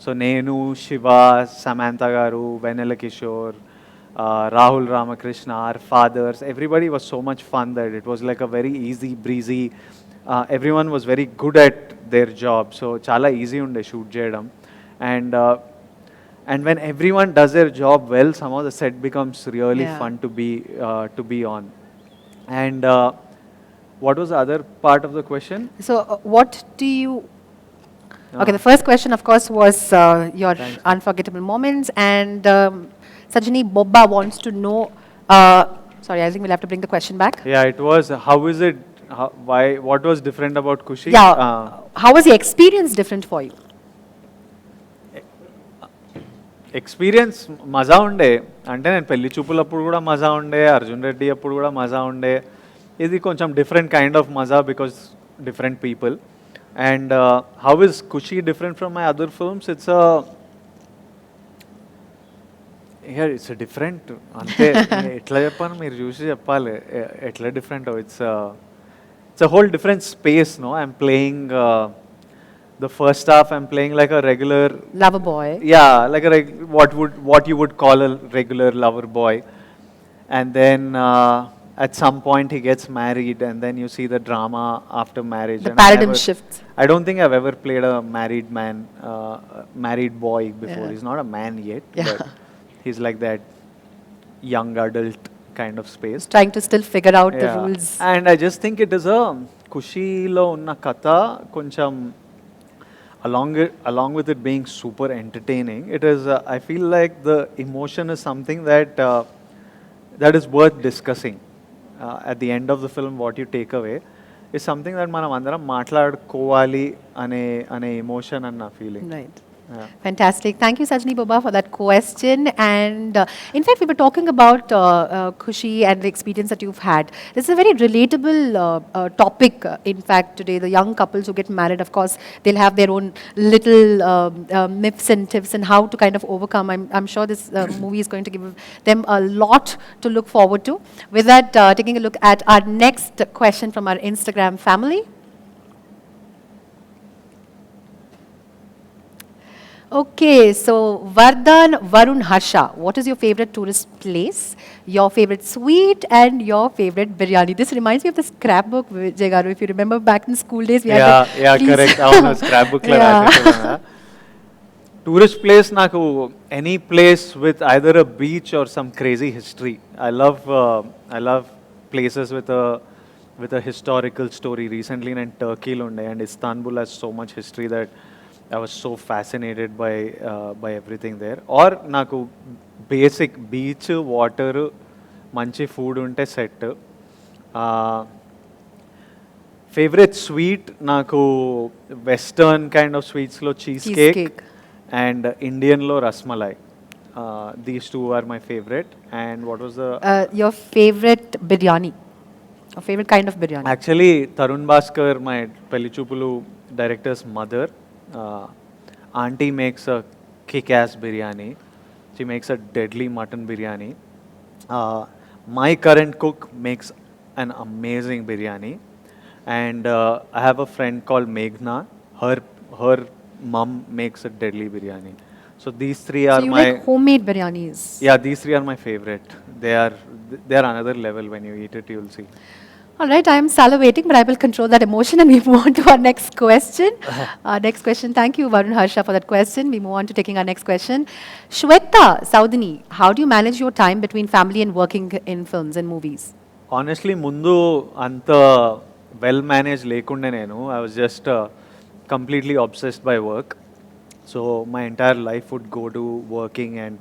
So Nenu, Shiva, Samantha garu, Venela Kishore, Rahul Ramakrishna, our fathers, everybody was so much fun that it was like a very easy breezy. Everyone was very good at their job, so chala easy unde shoot cheyadam. And when everyone does their job well, somehow the set becomes really fun to be on. And what was the other part of the question? So, what do you Okay, the first question, of course, was your unforgettable moments, and Sajani Bobba wants to know. Sorry, I think we'll have to bring the question back. Yeah, it was. How is it? Why? What was different about Kushi? Yeah, how was the experience different for you? Experience మజా ఉండే అంటే నేను పెళ్లి చూపులప్పుడు కూడా మజా ఉండే అర్జున్ రెడ్డి అప్పుడు కూడా మజా ఉండే ఇది కొంచెం డిఫరెంట్ కైండ్ ఆఫ్ మజా because different people and how is Khushi different from my other films it's it's different అంటే ఎట్లా చెప్పాను మీరు చూసి చెప్పాలి ఎట్లా different it's a whole different space no I'm playing the first half I'm playing like a regular lover boy. Yeah, like what you would call a regular lover boy, and then at some point he gets married, and then you see the drama after marriage. The paradigm shifts. I don't think I've ever played a married man, married boy before. Yeah. He's not a man yet, Yeah. but he's like that young adult kind of space. He's trying to still figure out the rules. And I just think it is a Kushi lo unna katha koncham along with it being super entertaining, it is I feel like the emotion is something that is worth discussing. At the end of the film, what you take away is something that manam andaram maatladukovali ane emotion and na feeling. Right. Fantastic. Thank you, Sajani Baba, for that question. And in fact, we were talking about Kushi and the experience that you've had. This is a very relatable topic, in fact, today. The young couples who get married, of course, they'll have their own little myths and tips and how to kind of overcome. I'm sure this movie is going to give them a lot to look forward to. With that, taking a look at our next question from our Instagram family. Okay, so Vardhan Varun Harsha, what is your favorite tourist place, your favorite sweet, and your favorite biryani? This reminds me of the scrapbook, Vijay Garu. If you remember back in school days, we had that. Correct. Avunu scrapbook la raasittunna. Tourist place naku any place with either a beach or some crazy history. I love places with a historical story. Recently in Turkey lo unde, and Istanbul has so much history that I was so fascinated by everything there. Or naku basic beach, water, manchi food unte set. Favorite sweet naku western kind of sweets lo cheesecake and Indian lo rasmalai. These two are my favorite. And what was the your favorite biryani? Your favorite kind of biryani? Actually, Tarun Bhaskar, my Pelli Choopulu director's mother, auntie makes a kick-ass biryani. She makes a deadly mutton biryani. My current cook makes an amazing biryani. And I have a friend called Meghna. Her mom makes a deadly biryani. So these three are you my like homemade biryanis? Yeah, these three are my favorite. They are another level. When you eat it, you'll see. All right, I am salivating, but I will control that emotion and we move on to our next question. Next question. Thank you, Varun Harsha, for that question. We move on to taking our next question. Shweta Saudini, how do you manage your time between family and working in films and movies? Honestly, mundu anta well managed lekunde nenu. I was just completely obsessed by work. So my entire life would go to working, and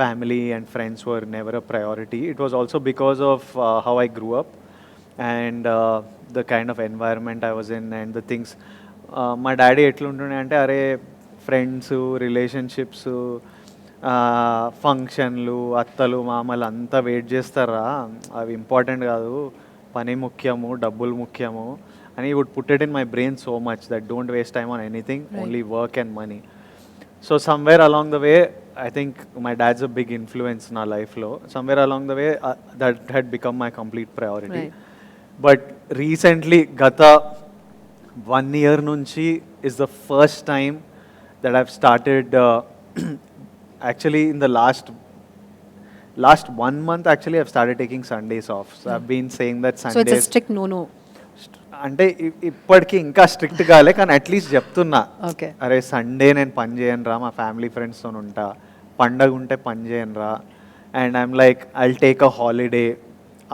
family and friends were never a priority. It was also because of how I grew up and the kind of environment I was in and the things. My daddy etluntunde ante are friends, relationships, ఫంక్షన్లు, అత్తలు, మామలు అంతా wait చేస్తారా, అవి important కాదు, పని ముఖ్యము, డబ్బులు ముఖ్యము అని would put it in my brain so much that don't waste time on anything, only work and money. So somewhere along the way I think my dad's a big influence in our life lo. Somewhere along the way that had become my complete priority. Right. But recently, gata 1 year nunchi is the first time that I've started actually in the last 1 month actually I've started taking Sundays off. So I've been saying that Sundays. So it's a strict no. అంటే ఇప్పటికీ ఇంకా strict కాలే, కానీ at least చెప్తున్నా, అరే Sunday నేను పని చేయను రా, మా ఫ్యామిలీ ఫ్రెండ్స్తో ఉంటా, పండగ ఉంటే పని చేయను రా, and I'm like I'll take a holiday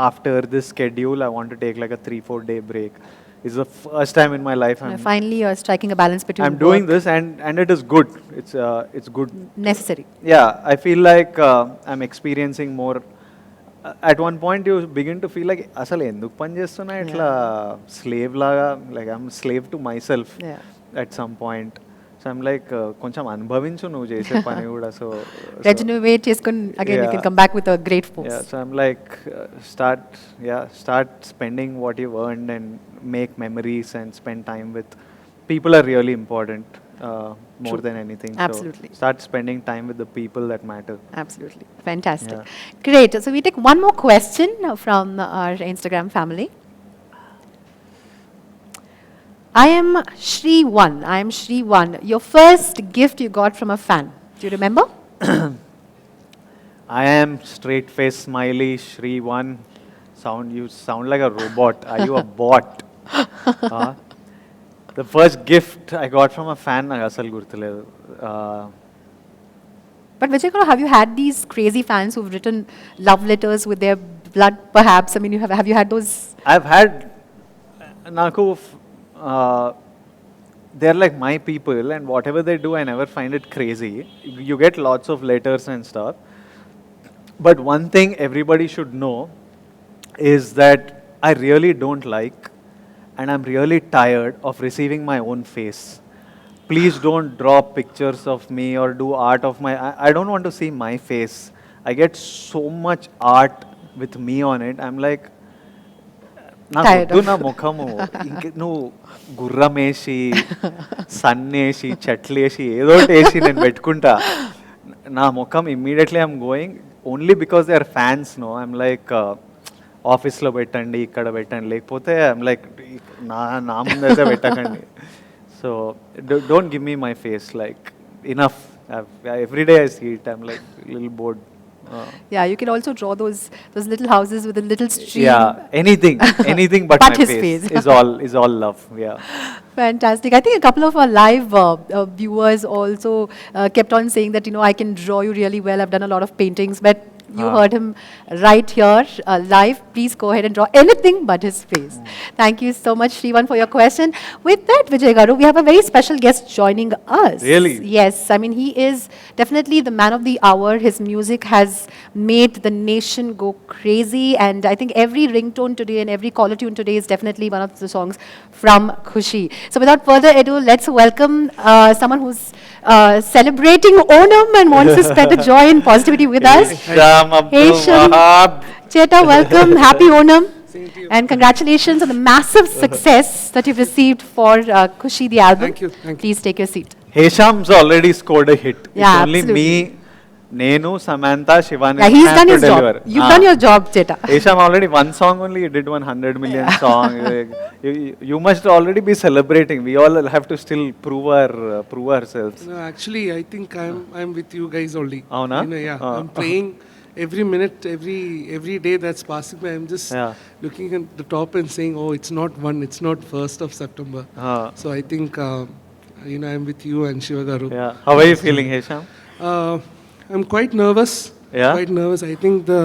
after this schedule, I want to take like a 3-4 day break. It's the first time in my life Finally, you're striking a balance between I'm doing work this, and it is good. It's good. necessary. Yeah, I feel like I'm experiencing more. At one point, you begin to feel like అసలు ఎందుకు పని చేస్తున్నా ఇట్లా slave లాగా, like I'm slave to myself Yeah. at some point. So I'm like కొంచెం అనుభవించు నువ్వు చేసే పని కూడా. So Regenerate చేసుకొని again you can Yeah. come back with a great force. yeah, so I'm like start spending what you've earned and make memories and spend time with people are really important more than anything. Absolutely. So start spending time with the people that matter. Absolutely. Fantastic. Great. So we take one more question from our Instagram family. I am Shri One. Your first gift you got from a fan. Do you remember? I am straight face smiley Shri One. You sound like a robot. Are you a bot? The first gift I got from a fan నాకు అసలు గుర్తులేదు. But Vijay Garu, have you had these crazy fans who've written love letters with their blood perhaps? I mean, have you had those? I've had నాకు they're like my people, and whatever they do I never find it crazy. You get lots of letters and stuff, but one thing everybody should know is that I really don't like, and I'm really tired of receiving my own face. Please don't draw pictures of me or do art of my I don't want to see my face. I get so much art with me on it. I'm like నాకు Tired వద్దు of- నా ముఖము ఇంక నువ్వు గుర్రం వేసి సన్నేసి చెట్లేసి ఏదో ఒకటి వేసి నేను పెట్టుకుంటా. నా ముఖం immediately I'm going only because they are fans. No I'm like ఆఫీస్లో పెట్టండి, ఇక్కడ పెట్టండి, లేకపోతే ఐఎమ్ లైక్ నా ముందైతే పెట్టకండి. So don't give me my face, like enough. Every day I see it, I'm like little bored. Yeah, you can also draw those little houses with a little stream. Yeah, anything but But my his face, face. is all love. Yeah. Fantastic. I think a couple of our live viewers also kept on saying that, I can draw you really well. I've done a lot of paintings, but you heard him right here live. Please go ahead and draw anything but his face. Thank you so much, Shrivan, for your question. With that, Vijay Garu, we have a very special guest joining us. Really? Yes. I mean, he is definitely the man of the hour. His music has made the nation go crazy. And I think every ringtone today and every caller tune today is definitely one of the songs from Kushi. So without further ado, let's welcome someone who's celebrating Onam and wants to spread the joy and positivity with us. Sham Abdul Hesham. Wahab. Cheta, welcome. Happy Onam. And congratulations on the massive success that you've received for Kushi, the album. Thank you. Please take your seat. Hesham's already scored a hit. Yeah, It's only absolutely. me, Nenu, Samantha, Shiva Yeah, Nirvana he's have done to his deliver. job. You've done your job, Cheta. Hesham already one song only, he did 100 million song. You must already be celebrating. We all have to still prove ourselves. No, actually, I think I'm with you guys only. Avuna? Yeah, I'm playing every minute, every day that's passing by. I'm just Yeah. looking at the top and saying, oh, it's not 1, it's not 1st of September. So I think, I'm with you and Shiva Garu. Yeah. How are you feeling, Hesham? I'm quite nervous. Yeah? Quite nervous. I think the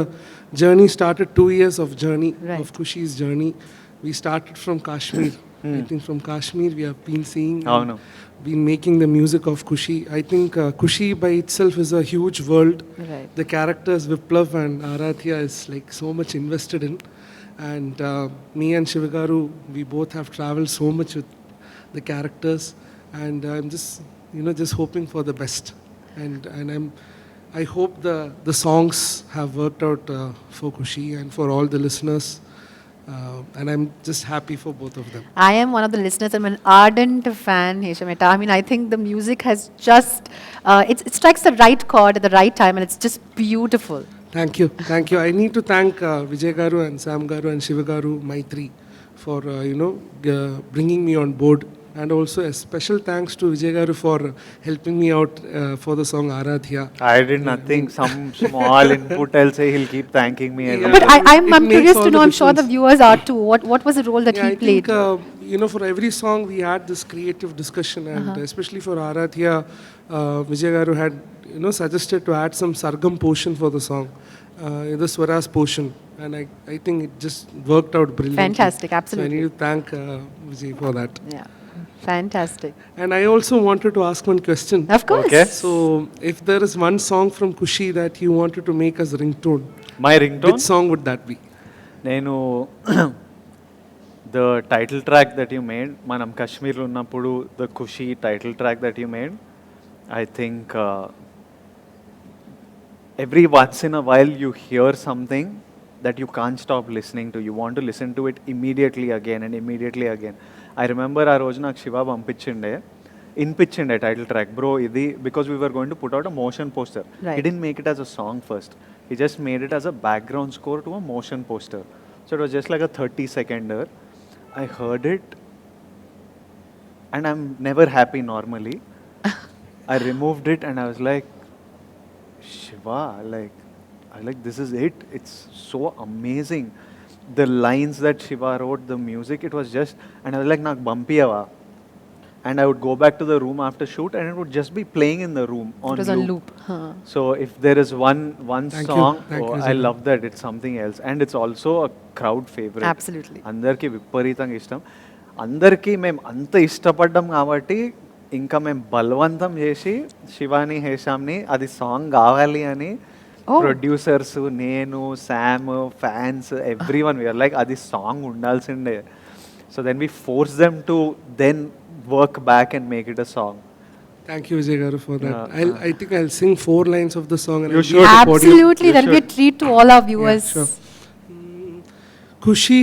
journey started 2 years of journey, Right. of Kushi's journey. We started from Kashmir. I think from Kashmir we have been seeing, Avunu. been making the music of Kushi. I think Kushi by itself is a huge world. Right. The characters Viplav and Aradhya is like so much invested in. And me and Shivagaru, we both have traveled so much with the characters. And I'm just hoping for the best. And I hope the songs have worked out for Kushi and for all the listeners. And I'm just happy for both of them. I am one of the listeners. I'm an ardent fan, Heshameta. I mean, I think the music has just, it strikes the right chord at the right time, and it's just beautiful. Thank you. I need to thank Vijay Garu and Sam Garu and Shiva Garu, my three, for bringing me on board. And also a special thanks to Vijay Garu for helping me out for the song Aradhya. I did nothing. Some small input, I'll say he'll keep thanking me. Yeah. But I'm It makes curious all to the know, I'm sure the difference. viewers are too. What was the role that Yeah, he I played? think you know, for every song we had this creative discussion, and especially for Arathya, Vijay Garu had, you know, suggested to add some sargam portion for the song, the swaras portion, and I think it just worked out brilliantly. Fantastic, So I absolutely. need to thank Vijay for that. Yeah, fantastic. And I also wanted to ask one question. Of course. Okay. So if there is one song from Kushi that you wanted to make as ringtone, My ringtone? which song would that be? నేను the title track that you made, మనం కశ్మీర్లో ఉన్నప్పుడు the Kushi title track that you made, I think every once in a while you hear something that you can't stop listening to. You want to listen to it immediately again and immediately again. I remember ఆ రోజు నాకు Shiva వినిపించిండే title track bro ఇది, because we were going to put out a motion poster. Right. He didn't make it as a song first. He just made it as a background score to a motion poster. So it was just like a 30-seconder. I heard it and I'm never happy normally. I removed it and I was like, Shiva, I was like, this is it. It's so amazing. The lines that Shiva wrote, the music, it was just, and I was like, nak bumpiyava. And I would go back to the room after shoot and it would just be playing in the room on It was on loop. Huh. So if there is one Thank you. song, Thank you, I Shiva. love that. It's something else. And it's also a crowd favorite. Absolutely. అందరికీ విపరీతంగా ఇష్టం. అందరికీ మేము అంత ఇష్టపడ్డాం కాబట్టి ఇంకా మేము బలవంతం చేసి శివాని హేషామ్ని అది సాంగ్ కావాలి అని Oh. ప్రొడ్యూసర్స్, నేను, Sam, fans, every one we're like అది సాంగ్ ఉండాల్సిండే. So then we force them to then work back and make it a song. Thank you, Vijay Garu, for that. Yeah. I think I'll sing 4 lines of the song. And You I'll should. leave the podium. Absolutely, You that'll be a should. treat to all our viewers. Yeah, sure. ఖుషీ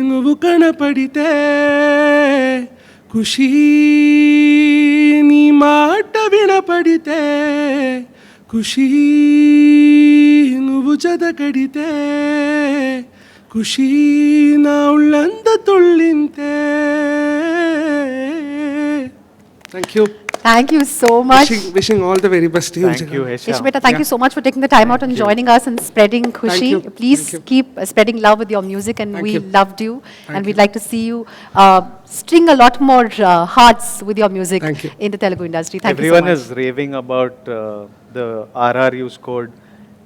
నువ్వు కనపడితే, ఖుషీ నీ మాట వినపడితే, ఖుషీ నువ్వు జతకడితే, ఖుషీ నా ఉళ్ళంత తొళ్ళింతే. Thank you. Thank you so much. Wishing all the very best to you. Thank you, Hesham. Ishmita, thank you so much for taking the time out and joining us and spreading Kushi. you. Please Thank you. keep spreading love with your music, and Thank we you. loved you. And we'd you. like to see you string a lot more hearts with your music Thank you. in the Telugu industry. Thank Everyone you so much. is raving about the RR you scored,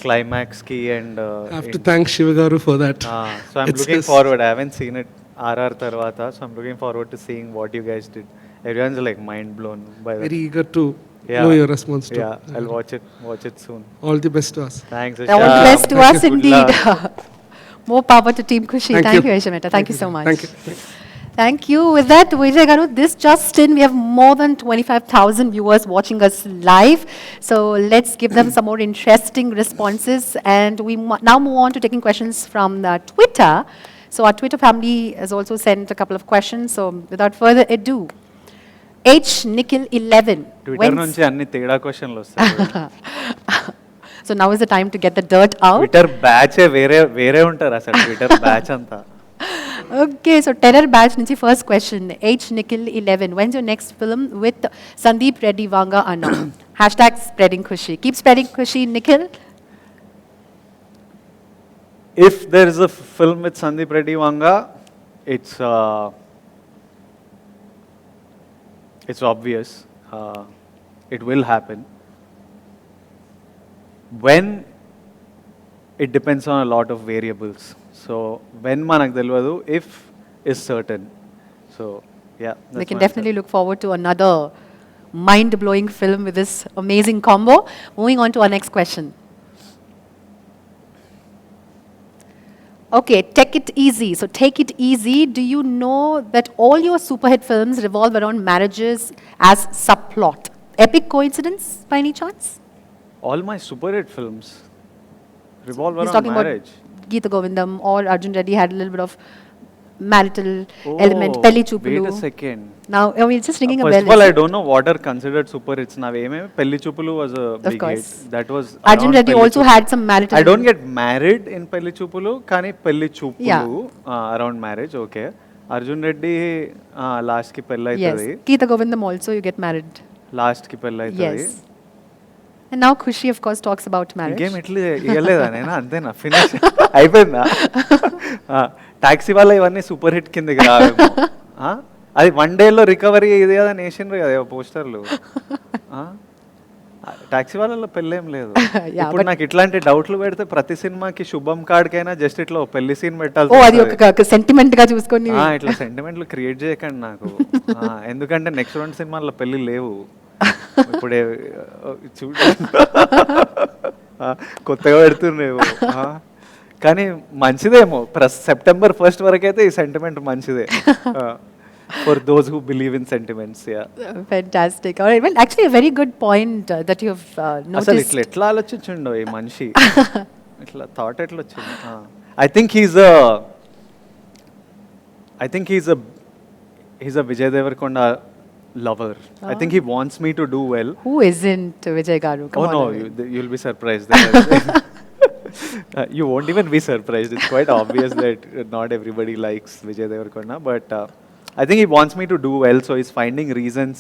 climax key, and I have to thank Shiva Garu for that. so I'm It's looking his- forward. I haven't seen it RR tarvata, so I'm looking forward to seeing what you guys did. Everyone's like mind blown by that. Very eager to Yeah. know your response to. Yeah, I'll watch it soon. All the best to us. Thanks, All the Isham. best to Thank us you. Good indeed. luck. More power to Team Kushi. Thank you, Ishmita. Thank you so much. Thank you. Thank you. With that, Vijay Garu, this just in, we have more than 25,000 viewers watching us live. So let's give them some more interesting responses. And we now move on to taking questions from Twitter. So our Twitter family has also sent a couple of questions. So without further ado, H Nikhil 11. Twitter నుంచి అన్ని తేడా క్వశ్చన్లు వస్తాయి. So now is the time to get the dirt out. Twitter batch వేరే ఉంటారు అసలు Twitter batch అంతా. Okay, so Terror Batch nunchi first question. H Nikhil 11. When's your next film with Sandeep Reddy Vanga Anna? Hashtag spreading Kushi. Keep spreading Kushi, Nikhil. If there is a film with Sandeep Reddy Vanga, it's obvious. It will happen. When, it depends on a lot of variables. So when manaku telvadu, if is certain. So yeah, We that's can my definitely look forward to another mind-blowing film with this amazing combo. Moving on to our next question. Okay, take it easy. So take it easy. Do you know that all your super hit films revolve around marriages as subplot? Epic coincidence by any chance? All my super hit films revolve He's around talking marriage. about Geeta Govindam or Arjun Reddy had a little bit of marital element. Pelli Choopulu. Wait a second. Now, I mean, it's just ringing a First bell. of all, I isn't it? don't know what are considered super hits now. Pelli Choopulu was a Of big course. hit. That was Arjun around Reddy Pelli also Choopulu. had some marital. I don't get married in Pelli Choopulu, kani Pelli Choopulu Yeah. around marriage, okay. Arjun Reddy last ki pelli Yes. aitadi. Geeta Govindam also, you get married. Last ki pelli aitadi. Yes. And now Kushi, of course, talks about marriage. ఇంకేం ఇట్లా ఇవ్వలేదా నేను అంతేనా finish అయిపోయిందా taxi వల్ల ఇవన్నీ super hit కిందకి రావేమో. అది 1 డేలో రికవరీ ఇది కదా నేషనరీ కదా పోస్టర్లు. టాక్సీ వాళ్ళలో పెళ్ళేం లేదు. ఇప్పుడు నాకు ఇట్లాంటి డౌట్లు పెడితే ప్రతి సినిమాకి శుభం కార్డ్కైనా జస్ట్ ఇట్లా పెళ్లి సీన్ పెట్టాలి. అది ఒక సెంటిమెంట్ గా చూసుకొని ఇట్లా సెంటిమెంట్లు క్రియేట్ చేయకండి నాకు. ఎందుకంటే నెక్స్ట్ 2 సినిమాల్లో పెళ్లి లేవు. ఇప్పుడే చూడ కొత్తగా పెడుతున్నావు. కానీ మంచిదేమో సెప్టెంబర్ 1 వరకైతే ఈ సెంటిమెంట్ మంచిదే. For those who believe in sentiments, yeah. Fantastic. All right. Well, actually, a very good point that you have noticed. అసలు ఇట్లా ఎట్లా ఆలోచించుండో ఈ మనిషి, ఇట్లా థాట్ ఎట్లా వచ్చింది. I think he's a Vijay Deverakonda lover. I think he wants me to do well. Who isn't Vijay Garu? Oh no, you'll be surprised. You won't even be surprised. It's quite obvious that not everybody likes Vijay Deverakonda, but I think he wants me to do well, so he's finding reasons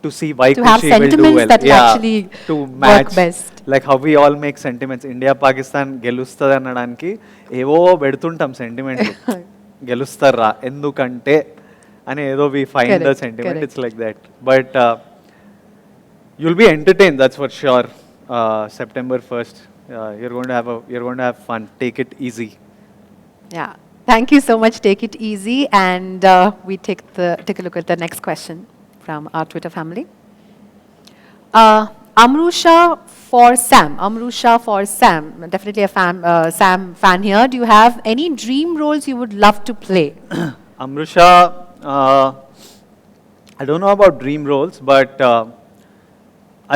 to see why to have Kushi will do sentiments well. that will actually to work match best. Like how we all make sentiments. India Pakistan గెలుస్తుంది అనడానికి ఏవో పెడుతుంటాం సెంటిమెంట్లు. గెలుస్తారా ఎందుకంటే అని ఏదో we find the sentiment. It's like that. But you'll be entertained, that's for sure. September 1st, you're going to have fun. Take it easy. Yeah. Thank you so much. Take it easy, and we take a look at the next question from our Twitter family. Amrusha for Sam. Amrusha for Sam. Definitely a Sam fan here. Do you have any dream roles you would love to play? Amrusha, I don't know about dream roles, but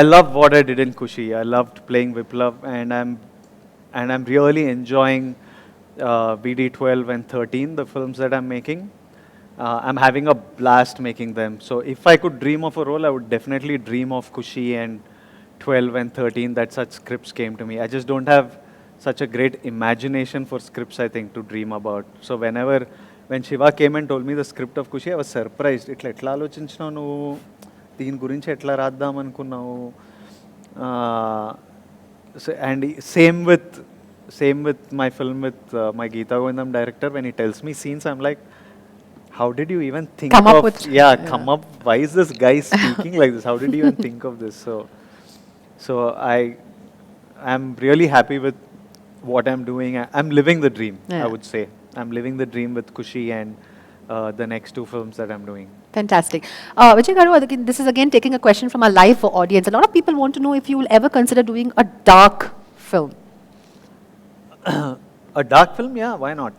I love what I did in Kushi. I loved playing Viplav, and I'm really enjoying BD12 and 13, the films that I'm making. I'm having a blast making them. So if I could dream of a role, I would definitely dream of Kushi and 12 and 13, that such scripts came to me. I just don't have such a great imagination for scripts, I think, to dream about. So when Shiva came and told me the script of Kushi, I was surprised. Itla etla alochinchinao nuvu, deen gurinchi etla raddam anukunnao. And same with my film with my Geeta Govindam director. When he tells me scenes, I'm like, how did you even think come of up with come up? Why is this guy speaking like this? How did you even think of this? So I'm really happy with what I'm doing. I'm living the dream. I would say I'm living the dream with Kushi and the next 2 films that I'm doing. Fantastic. Vijay Garu, this is again taking a question from our live audience. A lot of people want to know if you will ever consider doing a dark film. A dark film? Yeah, why not?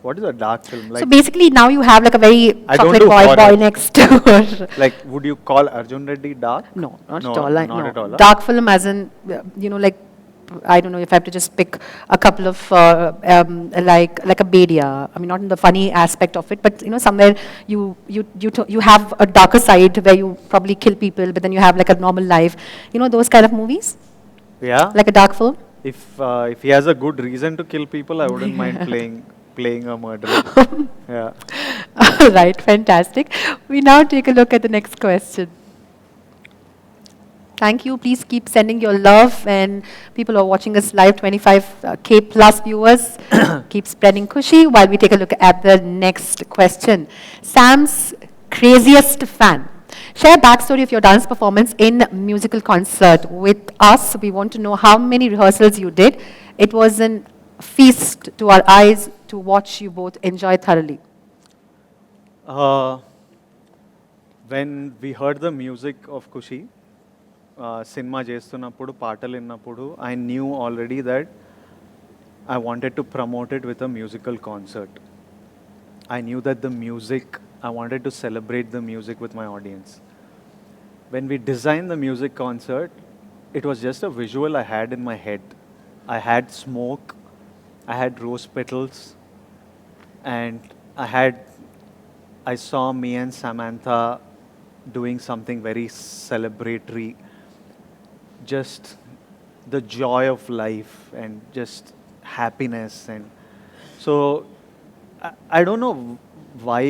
What is a dark film? Like, so basically now you have like a very chocolate boy next door. Like, would you call Arjun Reddy dark? No, not at all. Not at all. Dark film as in, like, I don't know if I have to just pick a couple of, like a Bedia. I mean, not in the funny aspect of it, but somewhere you have a darker side where you probably kill people, but then you have like a normal life. Those kind of movies? Yeah. Like a dark film? If he has a good reason to kill people, I wouldn't mind playing a murderer. Yeah. All right, fantastic. We now take a look at the next question. Thank you. Please keep sending your love, and people who are watching us live, 25K plus viewers, keep spreading Kushi while we take a look at the next question. Sam's craziest fan. Share backstory of your dance performance in musical concert with us. We want to know how many rehearsals you did. It was a feast to our eyes to watch you both enjoy thoroughly. When we heard the music of Kushi, cinema చేస్తున్నప్పుడు పాటలు విన్నప్పుడు I knew already that I wanted to promote it with a musical concert. I knew that the music, I wanted to celebrate the music with my audience. When we designed the music concert, it was just a visual I had in my head. I had smoke, I had rose petals, and I saw me and Samantha doing something very celebratory, just the joy of life and just happiness. And so I don't know why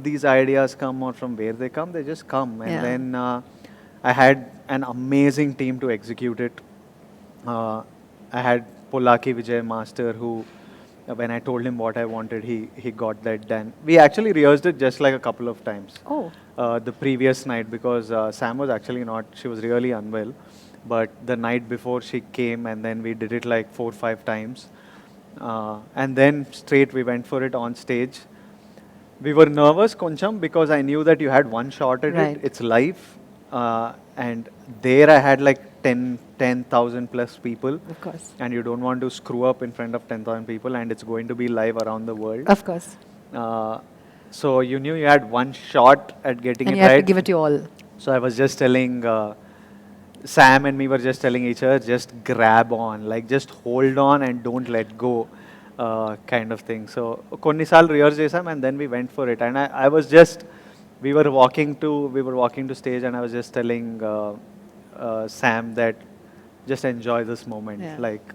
these ideas come or from where they come. They just come. And then I had an amazing team to execute it. I had Polaki Vijay Master, who when I told him what I wanted, he got that done. We actually rehearsed it just like a couple of times. Oh. The previous night, because Sam was actually not, she was really unwell. But the night before she came, and then we did it like 4-5 times. And then straight we went for it on stage. We were nervous koncham because I knew that you had one shot at Right. it. It's live. And there I had like 10,000 plus people. Of course. And you don't want to screw up in front of 10,000 people, and it's going to be live around the world. Of course. So you knew you had one shot at getting And it you have right. to give it your all. So I was just telling Sam and me were just telling each other, just grab on, like just hold on and don't let go, kind of thing. So konni saal rehearse chesam, and then we went for it. And I was just, we were walking to stage, and I was just telling Sam that just enjoy this moment, Yeah. like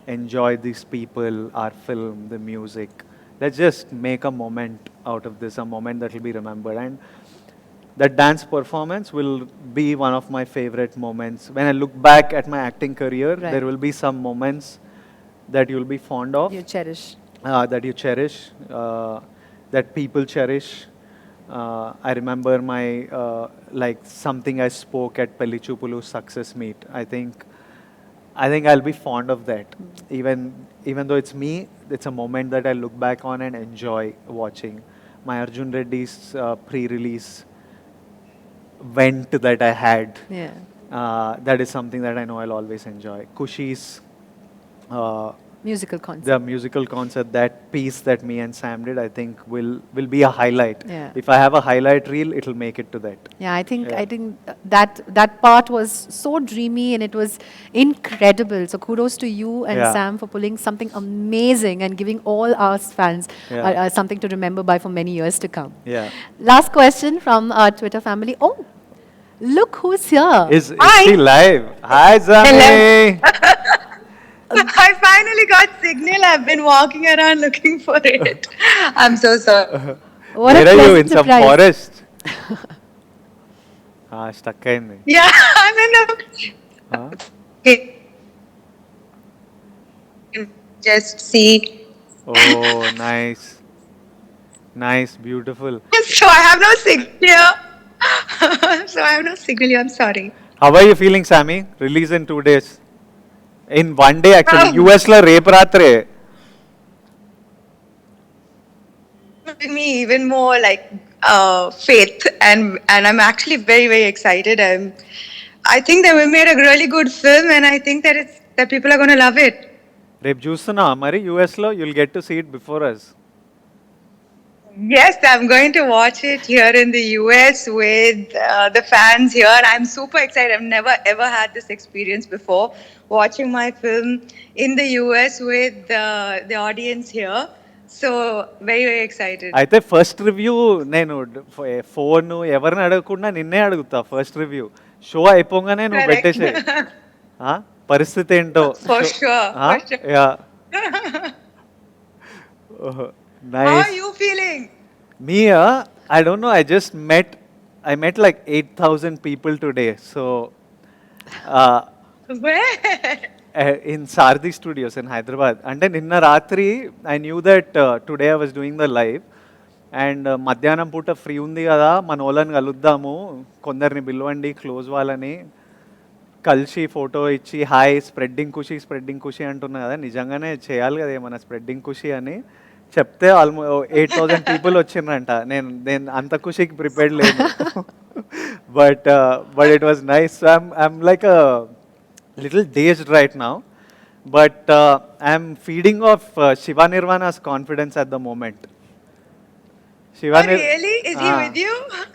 enjoy these people, our film, the music. Let's just make a moment out of this, a moment that will be remembered. And that dance performance will be one of my favorite moments. When I look back at my acting career, Right. there will be some moments that you'll be fond of, You cherish. that you cherish, that people cherish. I remember my, like something I spoke at Pelli Chupulu's success meet. I think I'll be fond of that. Even though it's me, it's a moment that I look back on and enjoy watching. My Arjun Reddy's pre-release vent that I had, Yeah. that is something that I know I'll always enjoy. Kushi's, Musical concert. the musical concert, that piece that me and Sam did, I think will be a highlight. Yeah. If I have a highlight reel, it'll make it to that. Yeah, I think Yeah. that part was so dreamy and it was incredible. So kudos to you and Yeah. Sam for pulling something amazing and giving all us fans Yeah. something to remember by for many years to come. Yeah. Last question from our Twitter family. Oh, look who's here. Is she live? Hi, Zami. I finally got signal. I've been walking around looking for it. I'm so sorry. What a Where are you? pleasant In some surprise. forest? Stuck అయింది. Yeah, I'm in a. Huh? Okay. Just see. Oh, nice. Nice, beautiful. So I have no signal. So I have no signal. I'm sorry. How are you feeling, Sammy? Release in 2 days. In 1 day, actually. US లో రేపు రాత్రే. Giving me even more like faith, and I'm actually very excited. I think that we made a really good film, and I think that people are going to love it. రేపు చూస్తున్నావా మరి US లో? You'll get to see it before us. Yes, I'm going to watch it here in the US with the fans here. I'm super excited. I've never ever had this experience before, watching my film in the US with the audience here. So very excited. అయితే first review నేను phone ఎవరిని అడగకుండా నిన్నే అడుగుతా. First review show అయిపోగానే నువ్వు Correct. పెట్టేసే. పరిస్థితి ఏంటో. For sure. For sure. Yeah. How are Nice. you feeling? Me, I don't know. I met like 8,000 people today. So, Where? in Sardi Studios in Hyderabad. And then ninna ratri, I knew that today I was doing the live. And మధ్యాహ్నం పూట free ఉంది కదా, మన వాళ్ళని కలుద్దాము, కొందరిని పిలవండి close వాళ్ళని, కలిసి ఫోటో ఇచ్చి హాయ్ స్ప్రెడ్డింగ్ ఖుషి అంటున్నా కదా, నిజంగానే చేయాలి కదా ఏమన్నా స్ప్రెడ్డింగ్ ఖుషి అని చెప్తే ఆల్మోస్ట్ 8,000 పీపుల్ వచ్చిండ్రంట. నేను అంత ఖుషికి ప్రిపేర్డ్ లేదు. But it was nice. I'm like a little dazed right now, but I'm feeding off Shiva Nirvana's confidence at the moment. Oh, really? Is he with you?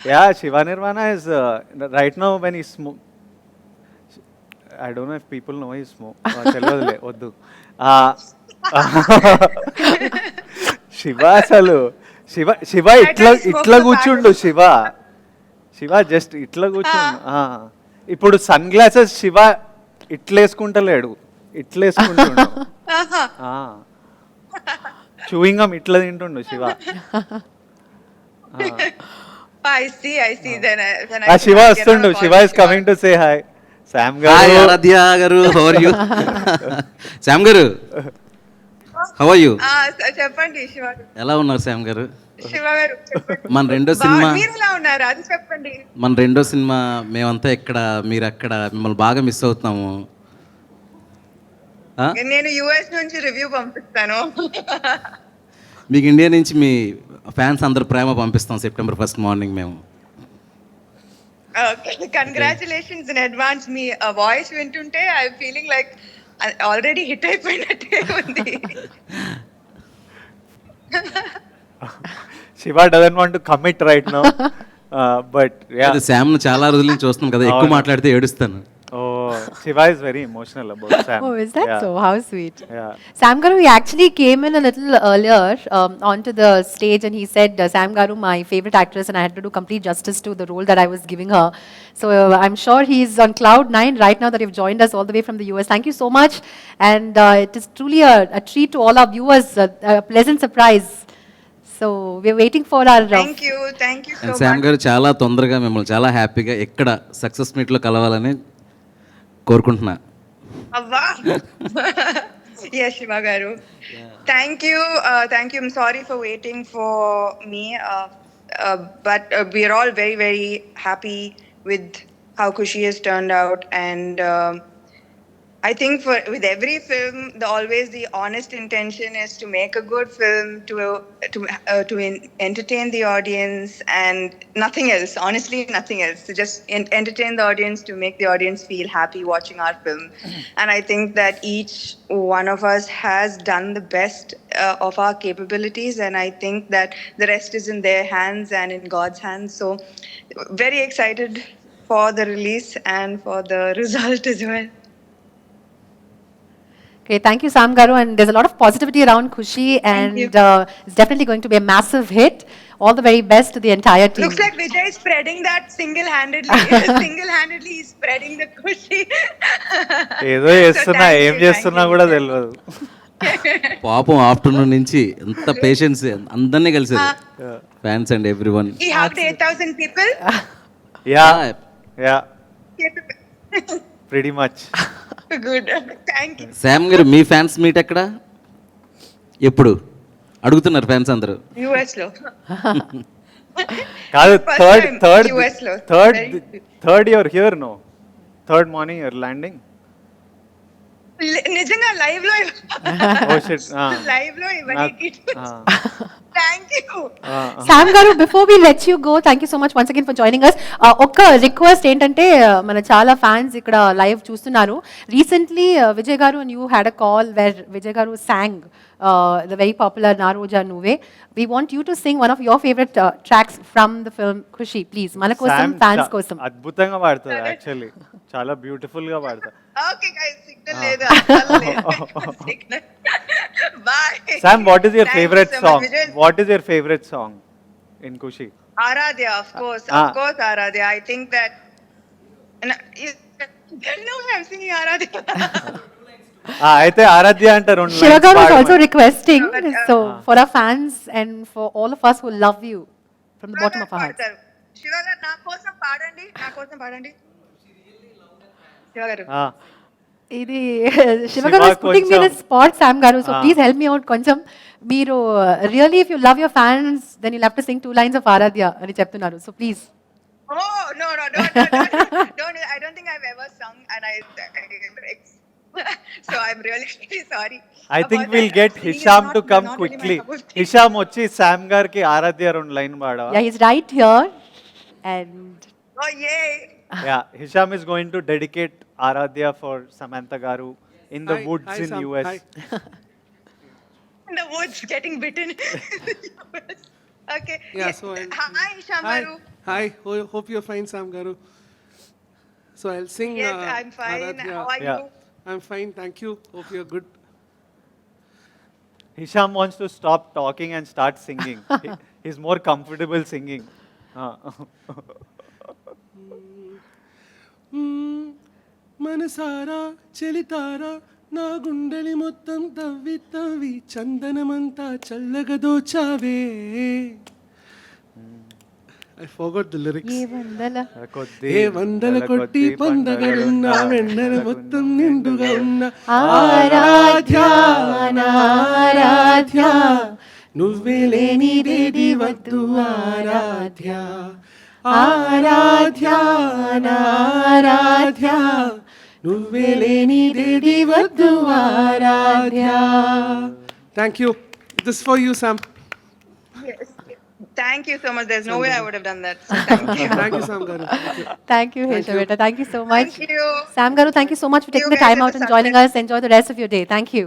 Yeah, Shiva Nirvana is right now when he smoke. I don't know if people know he smoke. తెలియదులే, వద్దు. శివ అసలు శివ ఇట్లా కూర్చుండు. Shiva just ఇట్లా కూర్చుండు. ఇప్పుడు sun glasses Shiva ఇట్లేసుకుంటలేడు, ఇట్లేసుకుంటుండు. చూయింగ్ గమ్ ఇట్లా తింటుండు Shiva. I see. Then I Shiva వస్తుండు. Shiva is coming to say hi. Sam hi garu Aaradhya garu, how are you? Sam garu, how are you? చెప్పండి శివ ఎలా ఉన్నారు శామ్ గారు? శివ గారు చెప్పండి. మన రెండో సినిమా మీరు ఎలా ఉన్నారు అది చెప్పండి. మన రెండో సినిమా మేమంతా ఎక్కడ, మీరు అక్కడ, మిమ్మల్ని బాగా మిస్ అవుతున్నాము. ఆ? నేను యుఎస్ నుంచి రివ్యూ పంపిస్తాను. మీకు ఇండియా నుంచి మీ ఫ్యాన్స్ అందరు ప్రేమ పంపిస్తాం September 1st మార్నింగ్ మేము. Congratulations in advance. మీ వాయిస్ వింటుంటే I feeling like already hit అయిపోయినట్టే ఉంది. Shiva doesn't want to commit right now, but అది శామ్ను చాలా రోజుల నుంచి చూస్తున్నాం కదా, ఎక్కువ మాట్లాడితే ఏడుస్తాను. Shiva is very emotional about Sam. Oh, is that so? How sweet. Yeah. Sam Garu, he actually came in a little earlier onto the stage and he said, Sam Garu, my favorite actress, and I had to do complete justice to the role that I was giving her. So I'm sure he's on cloud 9 right now that you've joined us all the way from the US. Thank you so much. And it is truly a treat to all our viewers, a pleasant surprise. So we're waiting for our... thank you so and Sam much. గారు చాలా తొందరగా మిమ్మల్ని చాలా హ్యాపీగా ఎక్కడ success మీట్లో కలవాలని కోరుకుంటున్నా. అవ్వా. Yes, Shiva garu. Thank you. I'm sorry for waiting for me, but we are all very, very happy with how Kushi has turned out, and I think with every film, always the honest intention is to make a good film, to entertain the audience, and nothing else. Honestly, nothing else. To just entertain the audience, to make the audience feel happy watching our film. And I think that each one of us has done the best of our capabilities, and I think that the rest is in their hands and in God's hands. So, very excited for the release and for the result as well. Okay, thank you, Sam Garu. And there's a lot of positivity around Kushi, and it's definitely going to be a massive hit. All the very best to the entire team. Looks like Vijay is spreading that single-handedly. Single-handedly, he's spreading the Kushi. ఏదో చేస్తున్నా, ఏం చేస్తున్నా కూడా తెలియదు. పాపం afternoon నుంచి ఎంత patience, అందరినీ కలిసారు fans and everyone. He hugged 8,000 people. Yeah, pretty much. Good. Thank you. Sam గారు, మీ ఫ్యాన్స్ మీట్ ఎక్కడ, ఎప్పుడు అడుగుతున్నారు ఫ్యాన్స్ అందరూ? US లో. కాదు, US లో. Third your here, no third morning your landing. నిజంగా లైవ్ లో Oh shit. లైవ్ లో ఇవన్నీ. Thank you. Sam Garu, before we let you go, thank you so much once again for joining us. ఒక్క request ఏంటంటే, మన చాలా fans ఇక్కడ live చూస్తున్నారు. రీసెంట్లీ విజయ్ గారు and you had a call where Vijay గారు sang the very popular Na Roja Nuve. We want you to sing one of your favorite tracks from the film Kushi, please. మన కోసం, fans కోసం. అద్భుతంగా పాడతారు actually, చాలా beautiful గా పాడతారు. Okay guys, signal లేదా? Signal. Bye. Sam, what is your Thank you favorite so much, song? Vijay. What is your favorite song in Kushi? Aradhya, of course, Aradhya. I think that, and you know I'm singing Aradhya. అయితే ఆరాధ్య అంటారు. Shiva Garu is also requesting, so for our fans and for all of us who love you from the bottom of our hearts. Shiva garu, నా కోసం పాడండి. Shiva garu. ఇది Shiva Garu is putting me in a spot, Sam Garu, so please help me out కొంచెం. మీరు really, if you love your fans, then you'll have to sing 2 lines of Aradhya అని చెప్తున్నారు, so please. Oh no, don't. I don't think I've ever sung, and so I'm really sorry. I think we'll get Hisham to come quickly. Hisham వచ్చి Sam గారికి ఆరాధ్య 2 line పాడవా? Yeah, he's right here, and Oh yay. Yeah, Hisham is going to dedicate Aradhya for Samantha Garu in the woods in Sam. US. Hi. In the woods, getting bitten. Okay. Yeah, Yes. so Hi, Hisham Hi. garu. Hi. Hope you're fine, Sam Garu. So I'll sing. Yes, I'm fine. Aradhya. How are Yeah. you? I'm fine, thank you. Hope you're good. Hisham wants to stop talking and start singing. He's more comfortable singing. మనసారా చెలితారా నా గుండెలి మొత్తం తవ్వి తవ్వి చందనమంతా చల్లగా దోచావే. I forgot the lyrics. ఏ వందల ఏ వందల కొట్టి పండగలున్న వెన్నెల మొత్తం నిండుగా ఉన్న ఆరాధ్య ఆరాధ్య నువ్వే లేనిదేది వద్దు ఆరాధ్య ఆరాధ్య ఆరాధ్య నువ్వే లేనిదేది వద్దు ఆరాధ్య. Thank you. This is for you, Sam. Yes. Thank you so much. There's no way I would have done that. So thank you. Thank you, Sam Garu. Thank you. Thank you, Heshaveta. Thank you so much. Thank you. Sam Garu, thank you so much for See you taking the guys time at out the and joining sunset. us. Enjoy the rest of your day. Thank you.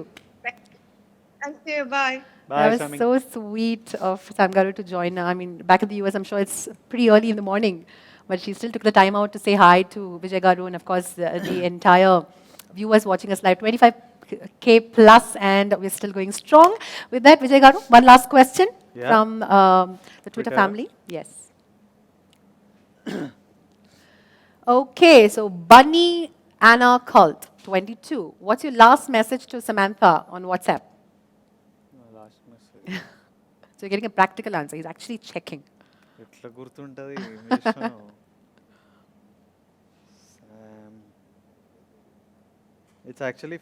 Thank you. Bye. Bye, That was Sammy. so sweet of Sam Garu to join. I mean, back in the US, I'm sure it's pretty early in the morning, but she still took the time out to say hi to Vijay Garu and, of course, the entire viewers watching us live, 25K plus, and we're still going strong. With that, Vijay Garu, one last question Yeah. from the Twitter Twitter. family. Yes. Okay, so Bunny Anna Cult, 22. What's your last message to Samantha on WhatsApp? Last message. So you're getting a practical answer. He's actually checking. ఎట్లా గుర్తుంటుంది ఇంగ్లీష్లో? It's actually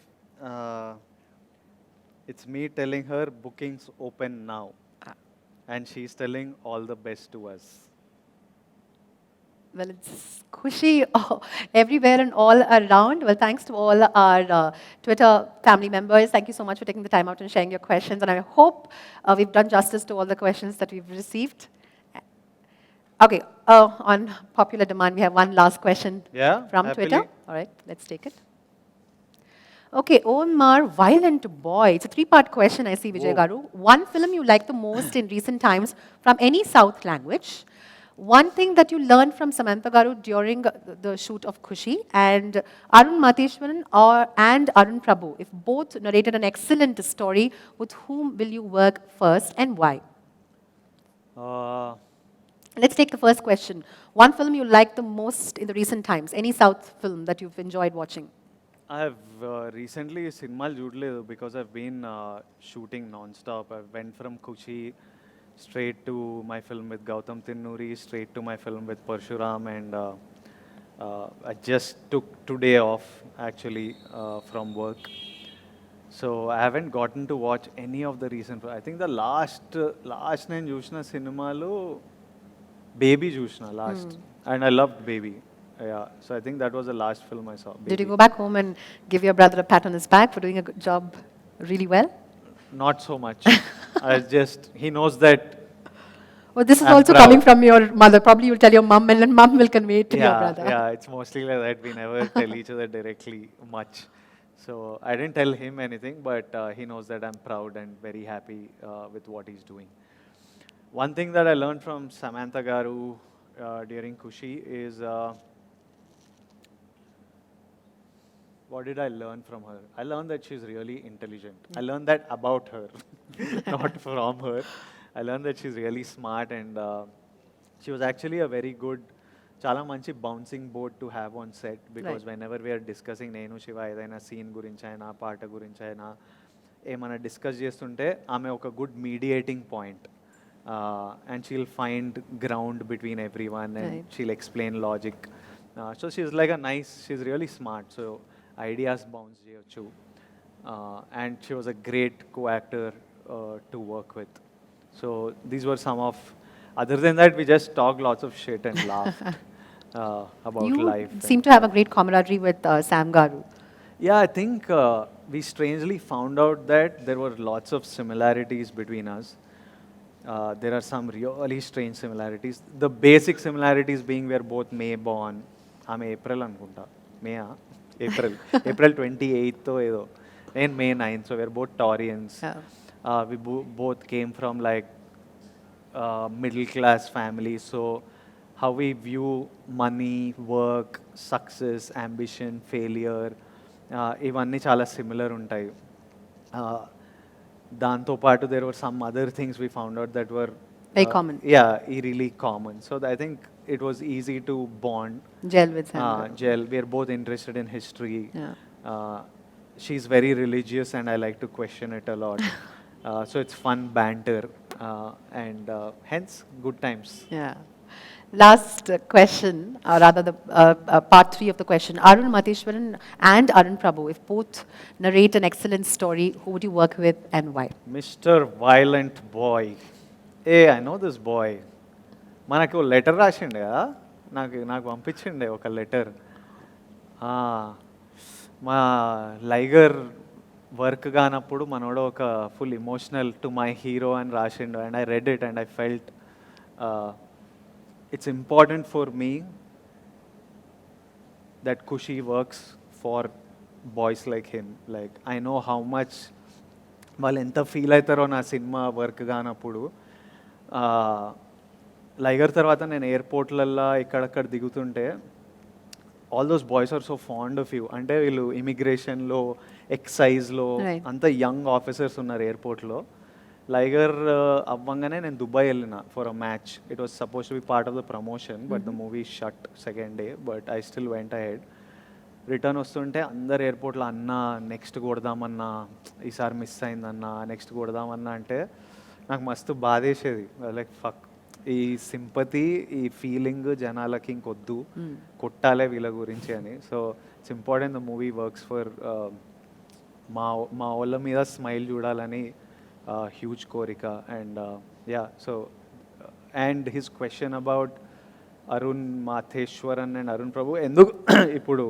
it's me telling her bookings open now, and she's telling all the best to us. Well, it's Kushi everywhere and all around. Well, thanks to all our Twitter family members. Thank you so much for taking the time out and sharing your questions. And I hope we've done justice to all the questions that we've received. Okay, on popular demand, we have one last question Yeah, from happily. Twitter. All right, let's take it. Okay, Omar, Violent Boy. It's a three-part question, I see, Vijay Whoa. Garu. One film you like the most in recent times from any South language. One thing that you learned from Samantha Garu during the shoot of Kushi, and Arun Mateshwaran and Arun Prabhu. If both narrated an excellent story, with whom will you work first and why? Uh, Let's take the first question. One film you like the most in the recent times, any South film that you've enjoyed watching? I have recently cinema చూడలేదు because I've been shooting non-stop. I went from Kushi straight to my film with Gautam Tinnuri, straight to my film with Parshuram, and I just took today off actually from work. So I haven't gotten to watch any of the recent. I think the last నేను చూసిన సినిమాలో Baby చూసిన last, and I loved Baby. Yeah, so I think that was the last film I saw. Did you Baby. go back home and give your brother a pat on his back for doing a good job really well? Not so much. He knows that. Well, this is I'm also proud. coming from your mother. Probably you'll tell your mum, and then mum will convey it to your brother. Yeah, it's mostly like that. We never tell each other directly much. So I didn't tell him anything, but he knows that I'm proud and very happy with what he's doing. One thing that I learned from Samantha Garu during Kushi is what did I learn from her? I learned that she's really intelligent. I learned that about her, not from her. I learned that she's really smart, and she was actually a very good, చాలా మంచి bouncing board to have on set because whenever we're discussing నేను శివ ఏదైనా scene గురించి అయినా పాట గురించి అయినా ఏమైనా డిస్కస్ చేస్తుంటే ఆమె ఒక good mediating point and she'll find ground between every one and she'll explain logic so she's like a nice she's really smart so ideas bounce చేయొచ్చు and she was a great co actor to work with so these were some of other than that we just talked lots of shit and laughed about You life. seem to have a great camaraderie with Sam Garu. Yeah, I think we strangely found out that there were lots of similarities between us. There are some really strange similarities. The basic similarities being we are both May born. I'm April anukunta. May April. April 28th edo. And May 9th. So we are both Taurians. We both came from like middle class family, so how we view money, work, success, ambition, failure, ఇవన్నీ చాలా similar ఉంటాయి దాంతోపాటు there were some other things we found out that were Very common. Yeah, really common. So I think it was easy to bond. Gel with Sam Garu. Gel. We are both interested in history. Yeah. She's very religious and I like to question it a lot. So it's fun banter and hence good times. Yeah. Last question, or rather the part 3 of the question. Arun Matheshwaran and Arun Prabhu, if both narrate an excellent story, who would you work with and why? Mister violent boy. I know this boy. మనకు letter రాసిండే కదా, నాకు పంపించిండే ఒక letter. మా లైగర్ work కానప్పుడు మనోడు ఒక full emotional to my hero అని రాసిండు. And I read it and I felt it's important for me that Kushi works for boys like him. Like, I know how much వాళ్ళు ఎంత ఫీల్ అవుతారో నా సినిమా వర్క్ కానప్పుడు. లైగర్ తర్వాత నేను ఎయిర్పోర్ట్లల్లో ఇక్కడక్కడ దిగుతుంటే all those boys are so fond of you. అంటే వీళ్ళు ఇమిగ్రేషన్లో, ఎక్సైజ్లో అంత యంగ్ ఆఫీసర్స్ ఉన్నారు ఎయిర్పోర్ట్లో. లైగర్ అవ్వంగానే నేను దుబాయ్ వెళ్ళిన for a match. It was suppose to be part of the promotion, but the movie shut second day, but I still vent ahead. Return వస్తుంటే అందరు ఎయిర్పోర్ట్లో అన్న నెక్స్ట్ కొడదామన్నా, ఈసారి మిస్ అయిందన్నా, నెక్స్ట్ కొడదామన్నా అంటే నాకు మస్తు బాధేసేది. లైక్ ఫక్, ఈ సింపతి, ఈ ఫీలింగ్ జనాలకి ఇంకొద్దు, కొట్టాలే వీళ్ళ గురించి అని. So it's important the movie works for మా వాళ్ళ మీద స్మైల్ చూడాలని హ్యూజ్ కోరిక. And so and his question about Arun Matheswaran and Arun Prabhu, ఎందుకు ఇప్పుడు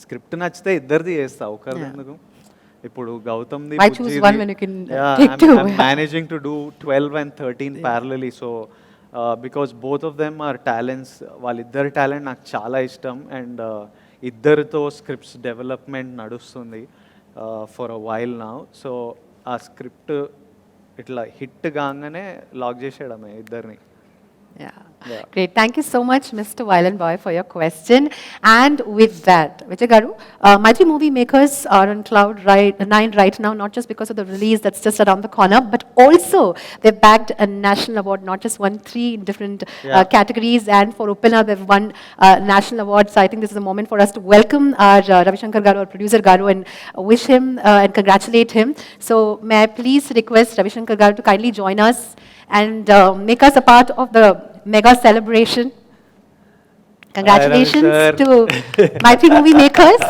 స్క్రిప్ట్ నచ్చితే ఇద్దరిది చేస్తా, ఒకరిది ఎందుకు? ఇప్పుడు గౌతమ్ది managing to do 12 and 13 parallelly. So because both of them are talents. వాళ్ళిద్దరి టాలెంట్ నాకు చాలా ఇష్టం. అండ్ ఇద్దరితో స్క్రిప్ట్స్ డెవలప్మెంట్ నడుస్తుంది for a while now. So ఆ స్క్రిప్ట్ ఇట్లా హిట్ కాగానే లాక్ చేసేయడమే ఇద్దరిని. Yeah. Great. Thank you so much, Mr. Violent Boy, for your question. And with that, Vijay Garu, Maitri movie makers are on cloud 9 right now, not just because of the release that's just around the corner, but also they've bagged a national award, not just won 3 different categories, and for Upina they've won national awards. So I think this is a moment for us to welcome our Ravi Shankar Garu, our producer Garu, and wish him and congratulate him. So may I please request Ravi Shankar Garu to kindly join us and make us a part of the mega celebration. Congratulations to Maitri movie makers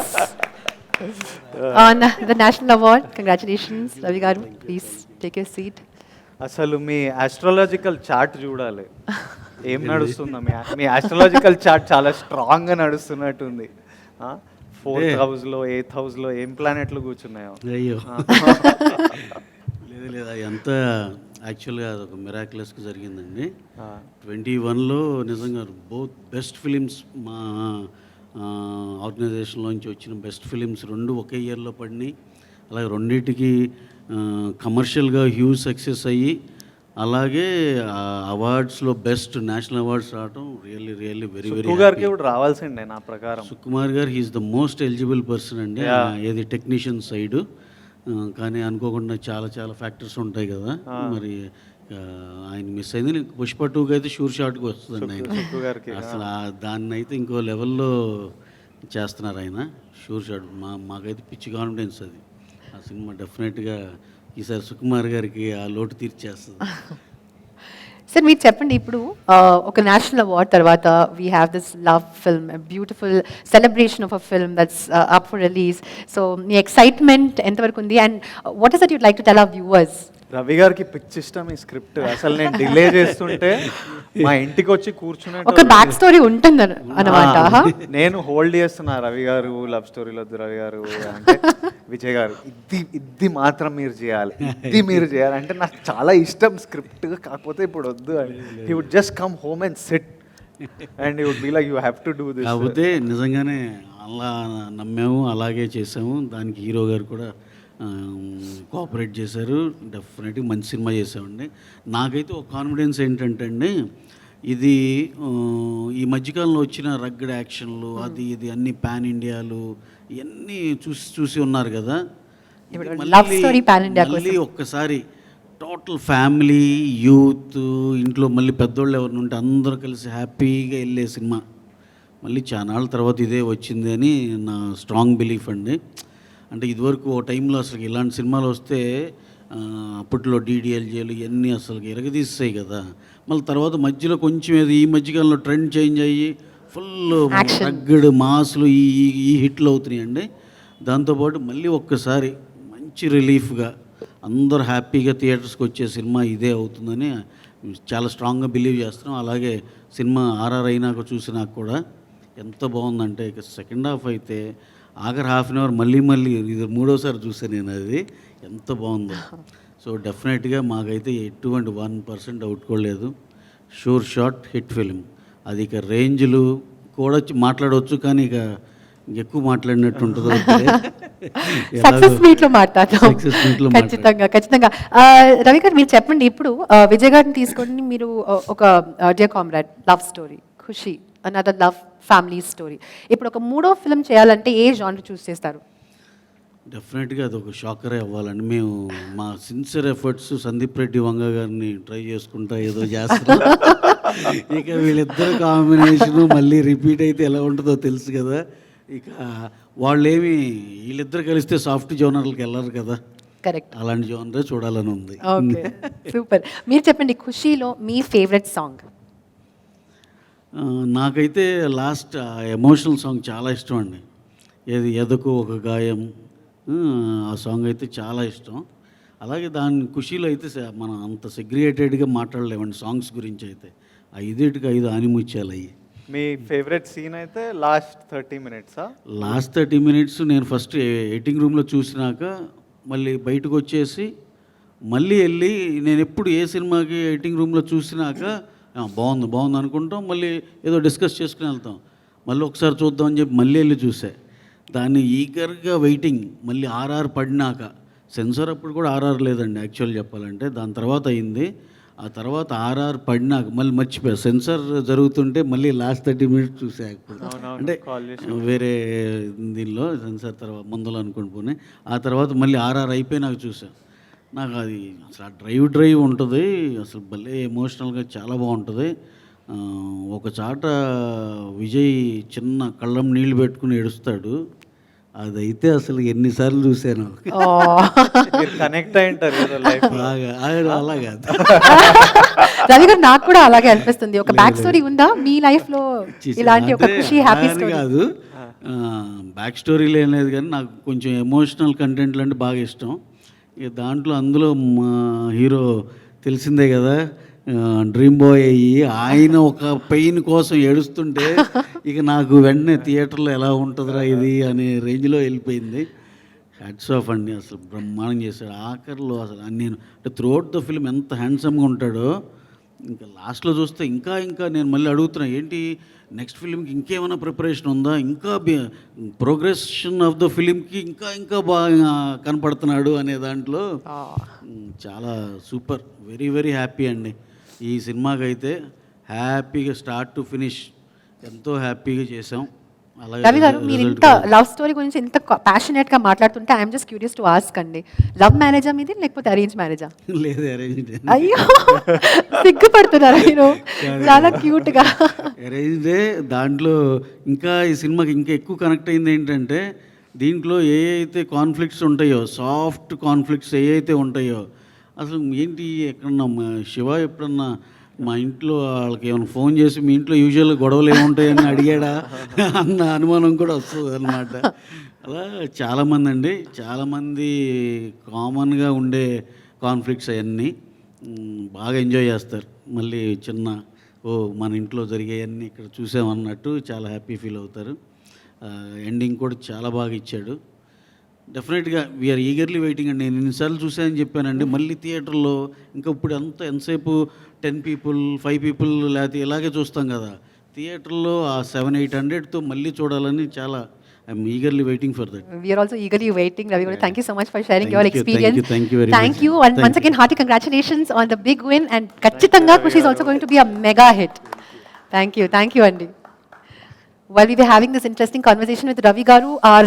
on the national award. Congratulations, Ravi Garu. Please take your seat. అసలు మీ astrological chart చూడాలి, ఏం నడుస్తుందో. మీ astrological chart చాలా స్ట్రాంగ్గా నడుస్తున్నట్టుంది. 4th హౌస్లో 8th హౌస్లో ఏం ప్లానెట్లు కూర్చున్నాయో. అయ్యో లేదు ఎంత యాక్చువల్గా అదొక మిరాక్యులస్గా జరిగిందండి. 21లో నిజంగా బోత్ బెస్ట్ ఫిలిమ్స్ మా ఆర్గనైజేషన్లోంచి వచ్చిన బెస్ట్ ఫిలిమ్స్ 2 ఒకే ఇయర్లో పడినాయి. అలాగే రెండింటికి కమర్షియల్గా హ్యూజ్ సక్సెస్ అయ్యి, అలాగే అవార్డ్స్లో బెస్ట్ నేషనల్ అవార్డ్స్ రావడం రియల్లీ రియల్లీ వెరీ వెరీ గారికి కూడా రావాల్సిందే నా ప్రకారం. సుకుమార్ గారు he's the most eligible person అండి, ఏది టెక్నీషియన్ సైడు. కానీ అనుకోకుండా చాలా చాలా ఫ్యాక్టర్స్ ఉంటాయి కదా, మరి ఆయన మిస్ అయింది. పుష్ప 2కి అయితే షూర్ షాట్కి వస్తుందండి ఆయన. అసలు దాన్ని అయితే ఇంకో లెవెల్లో చేస్తున్నారు ఆయన, షూర్ షాట్. మాకైతే పిచ్చి కాన్ఫిడెన్స్ అది. ఆ సినిమా డెఫినెట్గా ఈసారి సుకుమార్ గారికి ఆ లోటు తీర్చేస్తుంది. సార్ మీరు చెప్పండి, ఇప్పుడు ఒక నేషనల్ అవార్డ్ తర్వాత we have this love film, beautiful celebration of a film that's up for release. So me excitement ఎంతవరకు ఉంది, and what is that you'd like to tell our viewers? Ravi గారికి పిచ్చి ఇష్టం ఈ స్క్రిప్ట్. అసలు నేను డిలే చేస్తుంటే మా ఇంటికి వచ్చి కూర్చునే ఒక బ్యాక్ స్టోరీ ఉంటుంది అన్నమాట. నేను హోల్డ్ చేస్తున్నా, రవి గారు లవ్ స్టోరీలో వద్దు రవి గారు అంటే, విజయ్ గారు ఇది మాత్రం మీరు చేయాలి, ఇది మీరు చేయాలి అంటే నాకు చాలా ఇష్టం స్క్రిప్ట్, కాకపోతే ఇప్పుడు వద్దు అని. He would just come home and sit and he would be like you have to do this. కాకపోతే నిజంగానే అలా నమ్మాము, అలాగే చేసాము. దానికి హీరో గారు కూడా కోఆపరేట్ చేశారు. డెఫినెట్గా మంచి సినిమా చేసామండి. నాకైతే ఒక కాన్ఫిడెన్స్ ఏంటంటే అండి, ఇది ఈ మధ్యకాలంలో వచ్చిన రగ్గడ్ యాక్షన్లు అది ఇది అన్ని పాన్ ఇండియాలు ఇవన్నీ చూసి ఉన్నారు కదా. మళ్ళీ ఒక్కసారి టోటల్ ఫ్యామిలీ, యూత్, ఇంట్లో మళ్ళీ పెద్దోళ్ళు ఎవరిని ఉంటే అందరూ కలిసి హ్యాపీగా వెళ్ళే సినిమా మళ్ళీ చాలా తర్వాత ఇదే వచ్చింది అని నా స్ట్రాంగ్ బిలీఫ్ అండి. అంటే ఇదివరకు ఓ టైంలో అసలు ఇలాంటి సినిమాలు వస్తే అప్పట్లో డీడీఎల్జేలు ఇవన్నీ అసలు ఇరగదీస్తాయి కదా. మళ్ళీ తర్వాత మధ్యలో కొంచెం ఏదో ఈ మధ్యకాలంలో ట్రెండ్ చేంజ్ అయ్యి ఫుల్ రగ్గడ్ మాస్లు ఈ హిట్లు అవుతున్నాయండి. దాంతోపాటు మళ్ళీ ఒక్కసారి మంచి రిలీఫ్గా అందరూ హ్యాపీగా థియేటర్స్కి వచ్చే సినిమా ఇదే అవుతుందని చాలా స్ట్రాంగ్గా బిలీవ్ చేస్తున్నాం. అలాగే సినిమా ఆర్ఆర్ అయినాక చూసినాక కూడా ఎంత బాగుందంటే ఇక సెకండ్ హాఫ్ అయితే ఆఖరి హాఫ్ అన్ అవర్ మళ్ళీ ఇది మూడోసారి చూసాను నేను. అది ఎంత బాగుందో. సో డెఫినెట్గా మాకైతే ఎటువంటి 1% డౌట్ కూడా లేదు. Sure shot hit film. అది ఇక రేంజ్లు కూడా మాట్లాడవచ్చు, కానీ ఇక ఎక్కువ మాట్లాడినట్టు ఉంటుంది. సక్సెస్ మీట్ లో మాట్లాడతాం ఖచ్చితంగా. రవి గారు మీరు చెప్పండి, ఇప్పుడు విజయ్ గారిని తీసుకొని మీరు ఒక డియర్ కామ్రేడ్ లవ్ స్టోరీ, ఖుషి అనదర్ లవ్ ఫ్యామిలీ స్టోరీ, ఇప్పుడు ఒక మూడో ఫిల్మ్ చేయాలంటే ఏ జానర్ చూస్ చేస్తారు? డెఫినెట్గా అది ఒక షాకరే అవ్వాలండి. మేము మా సిన్సియర్ ఎఫర్ట్స్ సందీప్ రెడ్డి వంగ గారిని ట్రై చేసుకుంటా ఏదో చేస్తాం. ఇక వీళ్ళిద్దరు కాంబినేషను మళ్ళీ రిపీట్ అయితే ఎలా ఉంటుందో తెలుసు కదా. ఇక వాళ్ళేమి వీళ్ళిద్దరు కలిస్తే సాఫ్ట్ జోనర్లకు వెళ్ళరు కదా. కరెక్ట్, అలాంటి జోనరే చూడాలని ఉంది. Okay, super. మీరు చెప్పండి, ఖుషీలో మీ ఫేవరెట్ సాంగ్? నాకైతే లాస్ట్ ఎమోషనల్ సాంగ్ చాలా ఇష్టం అండి. ఏది ఎదకు ఒక గాయం, ఆ సాంగ్ అయితే చాలా ఇష్టం. అలాగే దాని ఖుషీలో అయితే మనం అంత సెగ్రిగేటెడ్గా మాట్లాడలేమండి సాంగ్స్ గురించి. అయితే 5 ఆనిముత్యాలు అయ్యి. మీ ఫేవరెట్ సీన్ అయితే లాస్ట్ 30 minutes? లాస్ట్ 30 minutes నేను ఫస్ట్ ఎడిటింగ్ రూమ్లో చూసినాక మళ్ళీ బయటకు వచ్చేసి మళ్ళీ వెళ్ళి నేను ఎప్పుడు ఏ సినిమాకి ఎడిటింగ్ రూమ్లో చూసినాక బాగుంది అనుకుంటాం, మళ్ళీ ఏదో డిస్కస్ చేసుకుని వెళ్తాం. మళ్ళీ ఒకసారి చూద్దామని చెప్పి మళ్ళీ వెళ్ళి చూసా. దాన్ని ఈగర్గా వెయిటింగ్. మళ్ళీ ఆర్ఆర్ పడినాక, సెన్సార్ అప్పుడు కూడా ఆర్ఆర్ లేదండి యాక్చువల్ చెప్పాలంటే, దాని తర్వాత అయింది. ఆ తర్వాత ఆర్ఆర్ పడినాక మళ్ళీ మర్చిపోయా. సెన్సార్ జరుగుతుంటే మళ్ళీ లాస్ట్ 30 minutes చూసా. అంటే వేరే దీనిలో సెన్సార్ తర్వాత ముందులో అనుకుని పోనీ, ఆ తర్వాత మళ్ళీ ఆర్ఆర్ అయిపోయి నాకు చూసా. నాకు అది అసలు ఆ డ్రైవ్ ఉంటుంది అసలు భలే ఎమోషనల్గా చాలా బాగుంటుంది. ఒక చాట విజయ్ చిన్న కళ్ళం నీళ్ళు పెట్టుకుని ఏడుస్తాడు. అదైతే అసలు ఎన్నిసార్లు చూశాను. కనెక్ట్ అయింటారు అలాగా. రవి గారు, నాకు కూడా అలాగే అనిపిస్తుంది. ఒక బ్యాక్ స్టోరీ ఉందా మీ లైఫ్ లో ఇలాంటి ఒక ఖుషి హ్యాపీ స్టోరీ? కాదు, బ్యాక్ స్టోరీలు ఏం లేదు, కానీ నాకు కొంచెం ఎమోషనల్ కంటెంట్లు అంటే బాగా ఇష్టం. ఇక దాంట్లో అందులో మా హీరో తెలిసిందే కదా, డ్రీమ్ బాయ్ అయ్యి ఆయన ఒక పెయిన్ కోసం ఏడుస్తుంటే ఇక నాకు వెంటనే థియేటర్లో ఎలా ఉంటుందిరా ఇది అనే రేంజ్లో వెళ్ళిపోయింది. హ్యాట్స్ ఆఫ్ అండి, అసలు బ్రహ్మాండం చేశాడు. ఆఖరిలో అసలు నేను అంటే త్రూఅవుట్ ద ఫిల్మ్ ఎంత హ్యాండ్సమ్గా ఉంటాడో, ఇంకా లాస్ట్లో చూస్తే ఇంకా నేను మళ్ళీ అడుగుతున్నా, ఏంటి నెక్స్ట్ ఫిలింకి ఇంకేమైనా ప్రిపరేషన్ ఉందా, ఇంకా ప్రోగ్రెషన్ ఆఫ్ ద ఫిలింకి ఇంకా బాగా కనపడుతున్నాడు అనే దాంట్లో చాలా సూపర్. వెరీ హ్యాపీ అండి. ఈ సినిమాకి అయితే హ్యాపీగా స్టార్ట్ టు ఫినిష్ ఎంతో హ్యాపీగా చేసాం. రవి గారు, మీరు ఇంత లవ్ స్టోరీ గురించి ఇంత ప్యాషనేట్ గా మాట్లాడుతుంటే I'm just curious to ask అండి, లవ్ మ్యారేజా మీది లేకపోతే అరేంజ్ మ్యారేజా? లేదు, అరేంజ్. అయ్యో, సిగ్గుపడుతున్నారు మీరు, చాలా క్యూట్ గా. అరేంజ్డే. దాంట్లో ఇంకా ఈ సినిమాకి ఇంకా ఎక్కువ కనెక్ట్ అయింది ఏంటంటే, దీంట్లో ఏ అయితే కాన్ఫ్లిక్ట్స్ ఉంటాయో, సాఫ్ట్ కాన్ఫ్లిక్ట్స్ ఏ అయితే ఉంటాయో, అసలు ఏంటి ఎక్కడన్నా శివ ఎప్పుడన్నా మా ఇంట్లో వాళ్ళకి ఏమైనా ఫోన్ చేసి మీ ఇంట్లో యూజువల్గా గొడవలు ఏముంటాయని అడిగాడా అన్న అనుమానం కూడా వస్తుంది అన్నమాట. అలా చాలామంది కామన్గా ఉండే కాన్ఫ్లిక్ట్స్ అవన్నీ బాగా ఎంజాయ్ చేస్తారు. మళ్ళీ మన ఇంట్లో జరిగేవన్నీ ఇక్కడ చూసామన్నట్టు చాలా హ్యాపీ ఫీల్ అవుతారు. ఎండింగ్ కూడా చాలా బాగా ఇచ్చాడు. డెఫినెట్గా వీఆర్ ఈగర్లీ వెయిటింగ్ అండి. నేను ఎన్నిసార్లు చూసానని చెప్పానండి, మళ్ళీ థియేటర్లో ఇంకా ఇప్పుడు ఎంతసేపు 10 people 5 people లేకపోతే ఇలాగే చూస్తాం కదా, థియేటర్లో ఆ 700-800తో మళ్ళీ చూడాలని చాలా I'm eagerly waiting for that. We're also eagerly waiting. Ravi garu, thank you so much for sharing your experience. Thank you and once again hearty congratulations on the big win, and ఖచ్చితంగా Kushi is also going to be a mega hit. Thank you అండి. While we were having this interesting conversation with Ravi Garu, our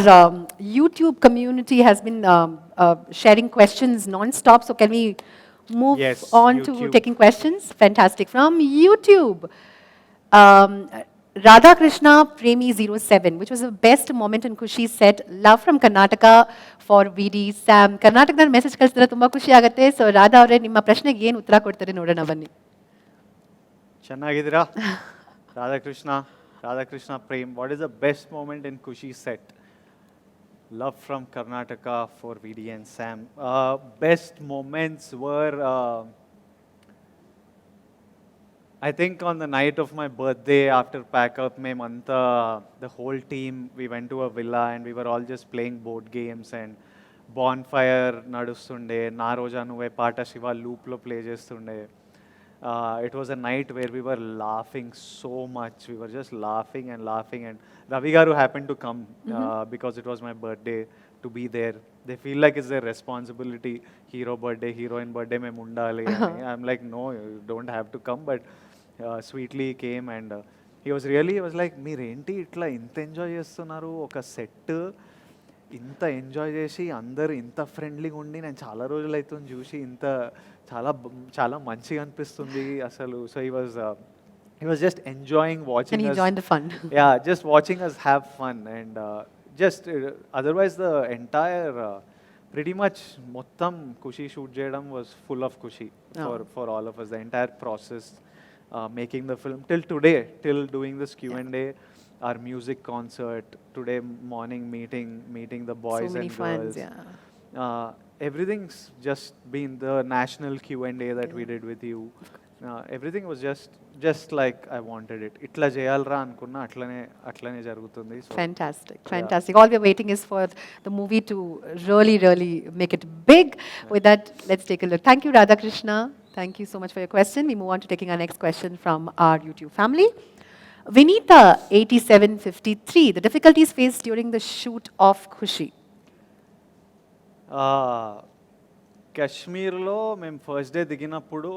YouTube community has been sharing questions non-stop. So can we move on YouTube to taking questions? Fantastic. From YouTube, Radha Krishna Premi 07, which was the best moment in Kushi set. Love from Karnataka for VD Sam. ಕರ್ನಾಟಕದಲ್ಲಿ message ಕಳಿಸಿದ್ರೆ ತುಂಬ ಖುಷಿ ಆಗುತ್ತೆ. So Radha ಅವರೇ ನಿಮ್ಮ ಪ್ರಶ್ನೆಗೆ ಏನು ಉತ್ತರ ಕೊಡ್ತಾರೆ ನೋಡೋಣ ಬನ್ನಿ. ಚೆನ್ನಾಗಿದ್ದೀರಾ? Radhakrishna Prem, what is the best moment in Kushi set? Love from Karnataka for VD and Sam. Best moments were, I think on the night of my birthday, after pack up, Manta, the whole team, we went to a villa and we were all just playing board games and bonfire nadustunde. Na roja nuve paata Shiva loop lo play chestunde. It was a night where we were laughing so much. We were just laughing and Ravi Garu happened to come because it was my birthday to be there. They feel like it's their responsibility. Hero birthday, heroine birthday, mein mundali. I'm like, no, you don't have to come. But sweetly he came and he was like, మీరేంటి ఇట్లా ఇంత enjoy చేస్తున్నారు ఒక set ఇంత enjoy చేసి అందరు ఇంత ఫ్రెండ్లీగా ఉండి నేను చాలా రోజులు అవుతుంది చూసి ఇంత చాలా మంచిగా అనిపిస్తుంది అసలు. So he was just enjoying watching And he us. joined the fun. Yeah, just watching us have fun and just otherwise the entire pretty much mottam Kushi shoot cheyadam was full of Kushi for all of us. The entire process, making the film till today, till doing this Q&A, our music concert, today morning meeting the boys So many and fans, girls. yeah. Everything's just been the national Q&A that we did with you. Everything was just like I wanted it. Itla cheyalra anukunna atlane jarugutundi. So Fantastic. All we're waiting is for the movie to really make it big. With that, let's take a look. Thank you, Radha Krishna. Thank you so much for your question. We move on to taking our next question from our YouTube family. Vinita 8753, the difficulties faced during the shoot of Kushi. కాశ్మీర్లో మేము first day దిగినప్పుడు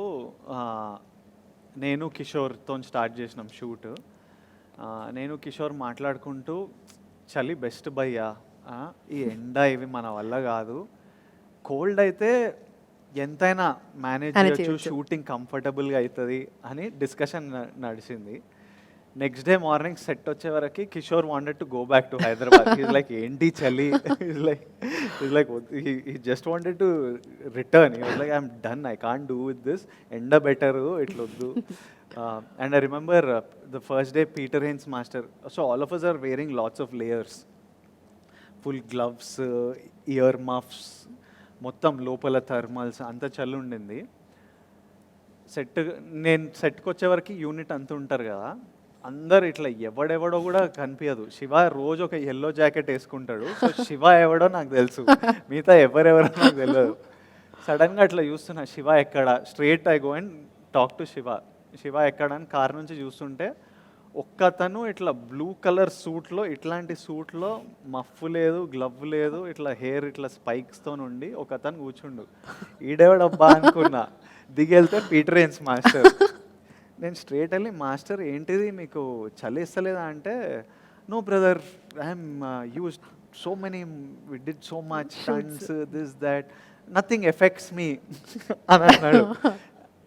నేను కిషోర్తో start చేసినాం shoot. నేను కిషోర్ మాట్లాడుకుంటూ చలి best భయ్యా, ఈ ఎండ ఇవి మన వల్ల కాదు, కోల్డ్ అయితే ఎంతైనా మేనేజ్ చేయొచ్చు, షూటింగ్ కంఫర్టబుల్గా అవుతుంది అని డిస్కషన్ నడిచింది. నెక్స్ట్ డే మార్నింగ్ సెట్ వచ్చే వరకు Kishore wanted to go back to Hyderabad. Is like ఏంటి చలి, is like he just wanted to return. Is like I'm done, I can't do with this, ఎండ బెటరు ఇట్లొద్దు. And I remember the first day Peter Hein master, so all of us are wearing lots of layers, full gloves, ear muffs, మొత్తం లోపల thermals, అంత చలి ఉండింది. నేను సెట్కి వచ్చేవరకు యూనిట్ అంత ఉంటారు కదా, అందరు ఇట్లా ఎవడెవడో కూడా కనిపించదు. శివ రోజు ఒక ఎల్లో జాకెట్ వేసుకుంటాడు, సో శివ ఎవడో నాకు తెలుసు, మిగతా ఎవరెవరో నాకు తెలియదు. సడన్గా అట్లా చూస్తున్నా శివ ఎక్కడ, straight I go and talk to Shiva ఎక్కడ అని కార్ నుంచి చూస్తుంటే ఒక్కతను ఇట్లా బ్లూ కలర్ సూట్లో, ఇట్లాంటి సూట్లో మఫ్ లేదు, గ్లవ్ లేదు, ఇట్లా హెయిర్ ఇట్లా స్పైక్స్తో ఉండి ఒకతను కూర్చుండు. ఈడేవాడబ్బా అనుకున్నా. దిగెళ్తే పీటర్ హెన్స్ మాస్టర్. నేను స్ట్రేట్ వెళ్ళి, మాస్టర్ ఏంటిది మీకు చలి ఇస్తలేదా అంటే, no brother, I'm use so many, we did so much stunts, this that, nothing affects me అని అన్నాడు.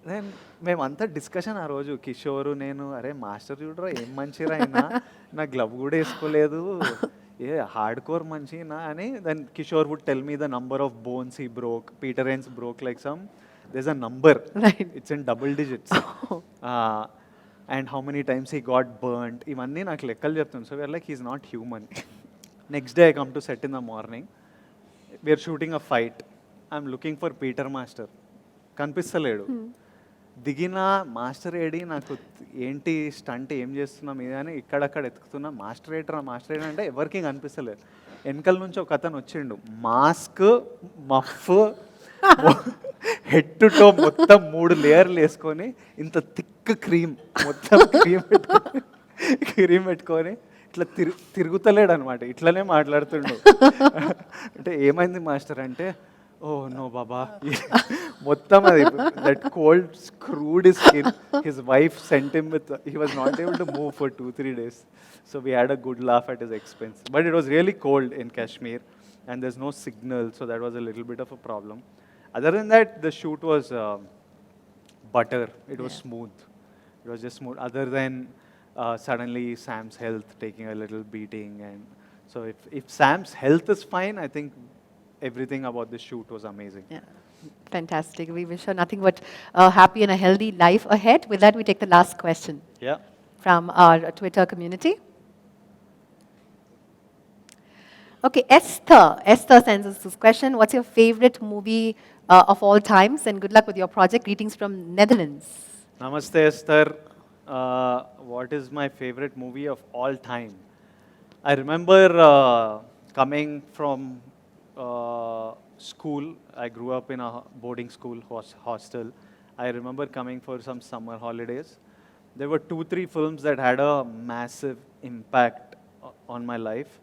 దెన్ మేమంతా డిస్కషన్ ఆ రోజు, కిషోరు నేను, అరే మాస్టర్ చూడరా ఏం మంచిరా అయినా, నా గ్లవ్ కూడా వేసుకోలేదు, ఏ హార్డ్ కోర్ మంచినా అని. Then Kishore would tell me the number of bones he broke, Peter hence broke like some, there's a number, right? It's in double digits. And how many times he got burnt, ivanni నాకు లెక్కలు చెప్తాను. So we are like, he's not human. Next day I come to set in the morning, we are shooting a fight, I'm looking for Peter master, కనిపిస్తలేడు. దిగిన master AD, నాకు ఏంటి stunt ఏం చేస్తున్నాం ఇది అని ఇక్కడక్కడ ఎత్తుకుతున్నా, మాస్టర్ ఏటరా అంటే ఎవరికి కనిపిస్తలేదు. వెనకల నుంచి ఒక అతను వచ్చిండు, మాస్క్, మఫ్, హెడ్ టు టో మొత్తం 3 లేయర్లు వేసుకొని, ఇంత థిక్ క్రీమ్, మొత్తం క్రీమ్ పెట్టుకొని ఇట్లా తిరుగుతలేడు అనమాట, ఇట్లనే మాట్లాడుతుండు. అంటే ఏమైంది మాస్టర్ అంటే, ఓ నో బాబా, మొత్తం అది that cold screwed his skin. His wife sent him with, he was not able to move for 2-3 days. So we had a good laugh at his expense. But it was really cold in Kashmir and there's no signal, so that was a little bit of a problem. Other than that, the shoot was butter. It was smooth. It was just smooth. Other than suddenly Sam's health taking a little beating, and so if Sam's health is fine, I think everything about the shoot was amazing. Yeah. Fantastic. We wish her nothing but a happy and a healthy life ahead. With that, we take the last question Yeah. from our Twitter community. Okay, Esther sends us this question. What's your favorite movie of all times? And good luck with your project. Greetings from Netherlands. Namaste, Esther. What is my favorite movie of all time? I remember coming from school. I grew up in a boarding school hostel. I remember coming for some summer holidays. There were 2-3 films that had a massive impact on my life.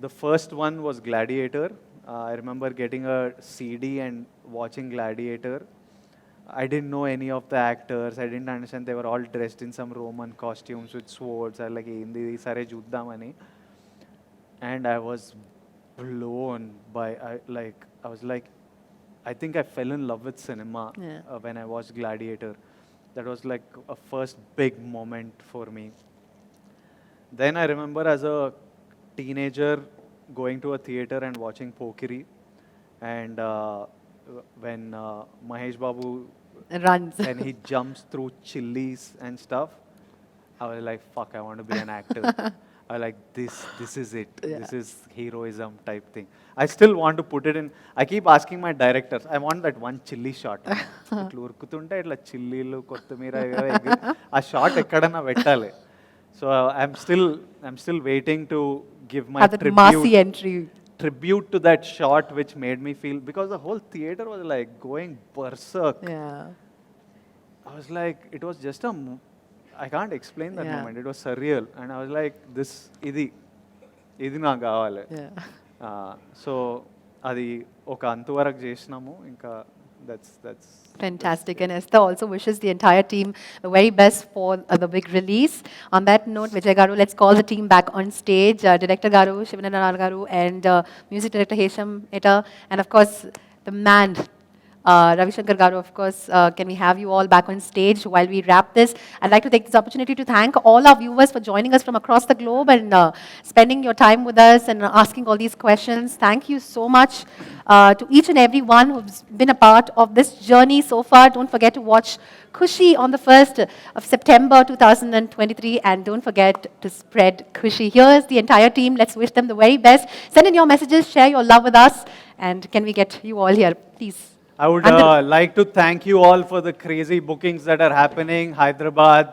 The first one was Gladiator. I remember getting a CD and watching Gladiator. I didn't know any of the actors. I didn't understand. They were all dressed in some Roman costumes with swords. I like, "Endi sare chuddamani." And I was blown by, I was like, I think I fell in love with cinema when I watched Gladiator. That was like a first big moment for me. Then I remember as a teenager going to a theater and watching Pokiri, and when Mahesh Babu Runs. and he jumps through chilies and stuff, I was like, fuck, I want to be an actor. I was like, this is it. This is heroism type thing. I still want to put it in. I keep asking my directors, I want that one chilli shot. ఇట్లా ఉరుకుతుంటే ఇట్లా చిల్లీలు కొత్తిమీర ఆ shot ఎక్కడన్నా పెట్టాలి. So I'm still waiting to give my Have that massy entry. tribute to that shot, which made me feel, because the whole theater was like going berserk. Yeah. I was like, it was just I can't explain that moment. It was surreal, and I was like, ఇది నాకు కావాలి. So అది ఒక అంతవరకు చేసినాము, ఇంకా that's Fantastic. And Esther also wishes the entire team the very best for the big release. On that note, Vijay Garu, let's call the team back on stage. Director Garu, Shiva Nirvana Garu, and music director Hesham Etta, and of course the man, Ravi Shankar Garu, of course. Can we have you all back on stage while we wrap this? I'd like to take this opportunity to thank all our viewers for joining us from across the globe and spending your time with us and asking all these questions. Thank you so much to each and every one who's been a part of this journey so far. Don't forget to watch Kushi on the 1st of September 2023, and don't forget to spread Kushi. Here's the entire team. Let's wish them the very best. Send in your messages, share your love with us, and can we get you all here, please? I would like to thank you all for the crazy bookings that are happening. Hyderabad,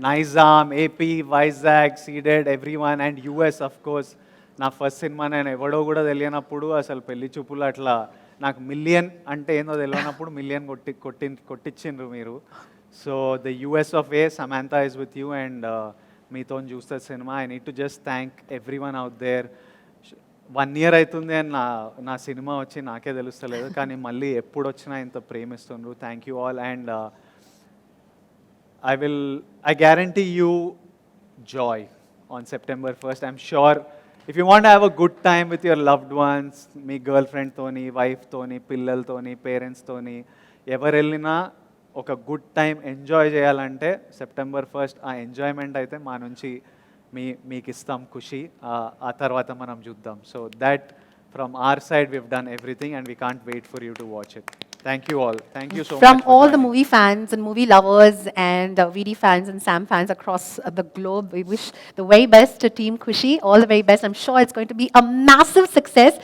Nizam, AP, Vizag, Seeded, everyone, and US, of course. నా first cinema నేను ఎవడో కూడా తెలియనప్పుడు అసలు పెళ్లి చూపులు అట్లా నాకు మిలియన్ అంటే ఏందో తెలియనప్పుడు మిలియన్ కొట్టించిండ్రు మీరు. So the US of A, Samantha is with you, and మీతో చూస్తే cinema. I need to just thank everyone out there. 1 year అవుతుంది అని నా సినిమా వచ్చి నాకే తెలుస్తలేదు, కానీ మళ్ళీ ఎప్పుడు వచ్చినా ఇంత ప్రేమిస్తుండ్రు. Thank you all, and I guarantee you joy on September 1st. I'm sure if you want to have a good time with your loved ones, మీ గర్ల్ ఫ్రెండ్తోని, వైఫ్తోని, పిల్లలతోని, పేరెంట్స్తోని, ఎవరు వెళ్ళినా ఒక గుడ్ టైం ఎంజాయ్ చేయాలంటే September 1st ఆ ఎంజాయ్మెంట్ అయితే మా నుంచి మీకు ఇస్తాం ఖుషి. ఆ తర్వాత మనం చూద్దాం. So that from our side we've done everything, and we can't wait for you to watch it. Thank you all. Thank you so much. From all the movie fans and movie lovers and VD fans and Sam fans across the globe, we wish the very best to Team Kushi. All the very best. I'm sure it's going to be a massive success,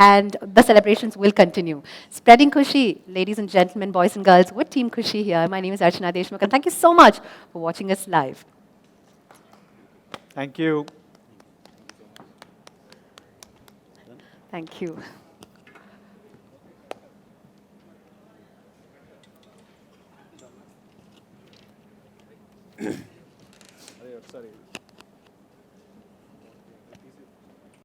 and the celebrations will continue. Spreading Kushi, ladies and gentlemen, boys and girls, with Team Kushi here. My name is Archana Deshmukh, and thank you so much for watching us live. Thank you. Thank you. Sorry.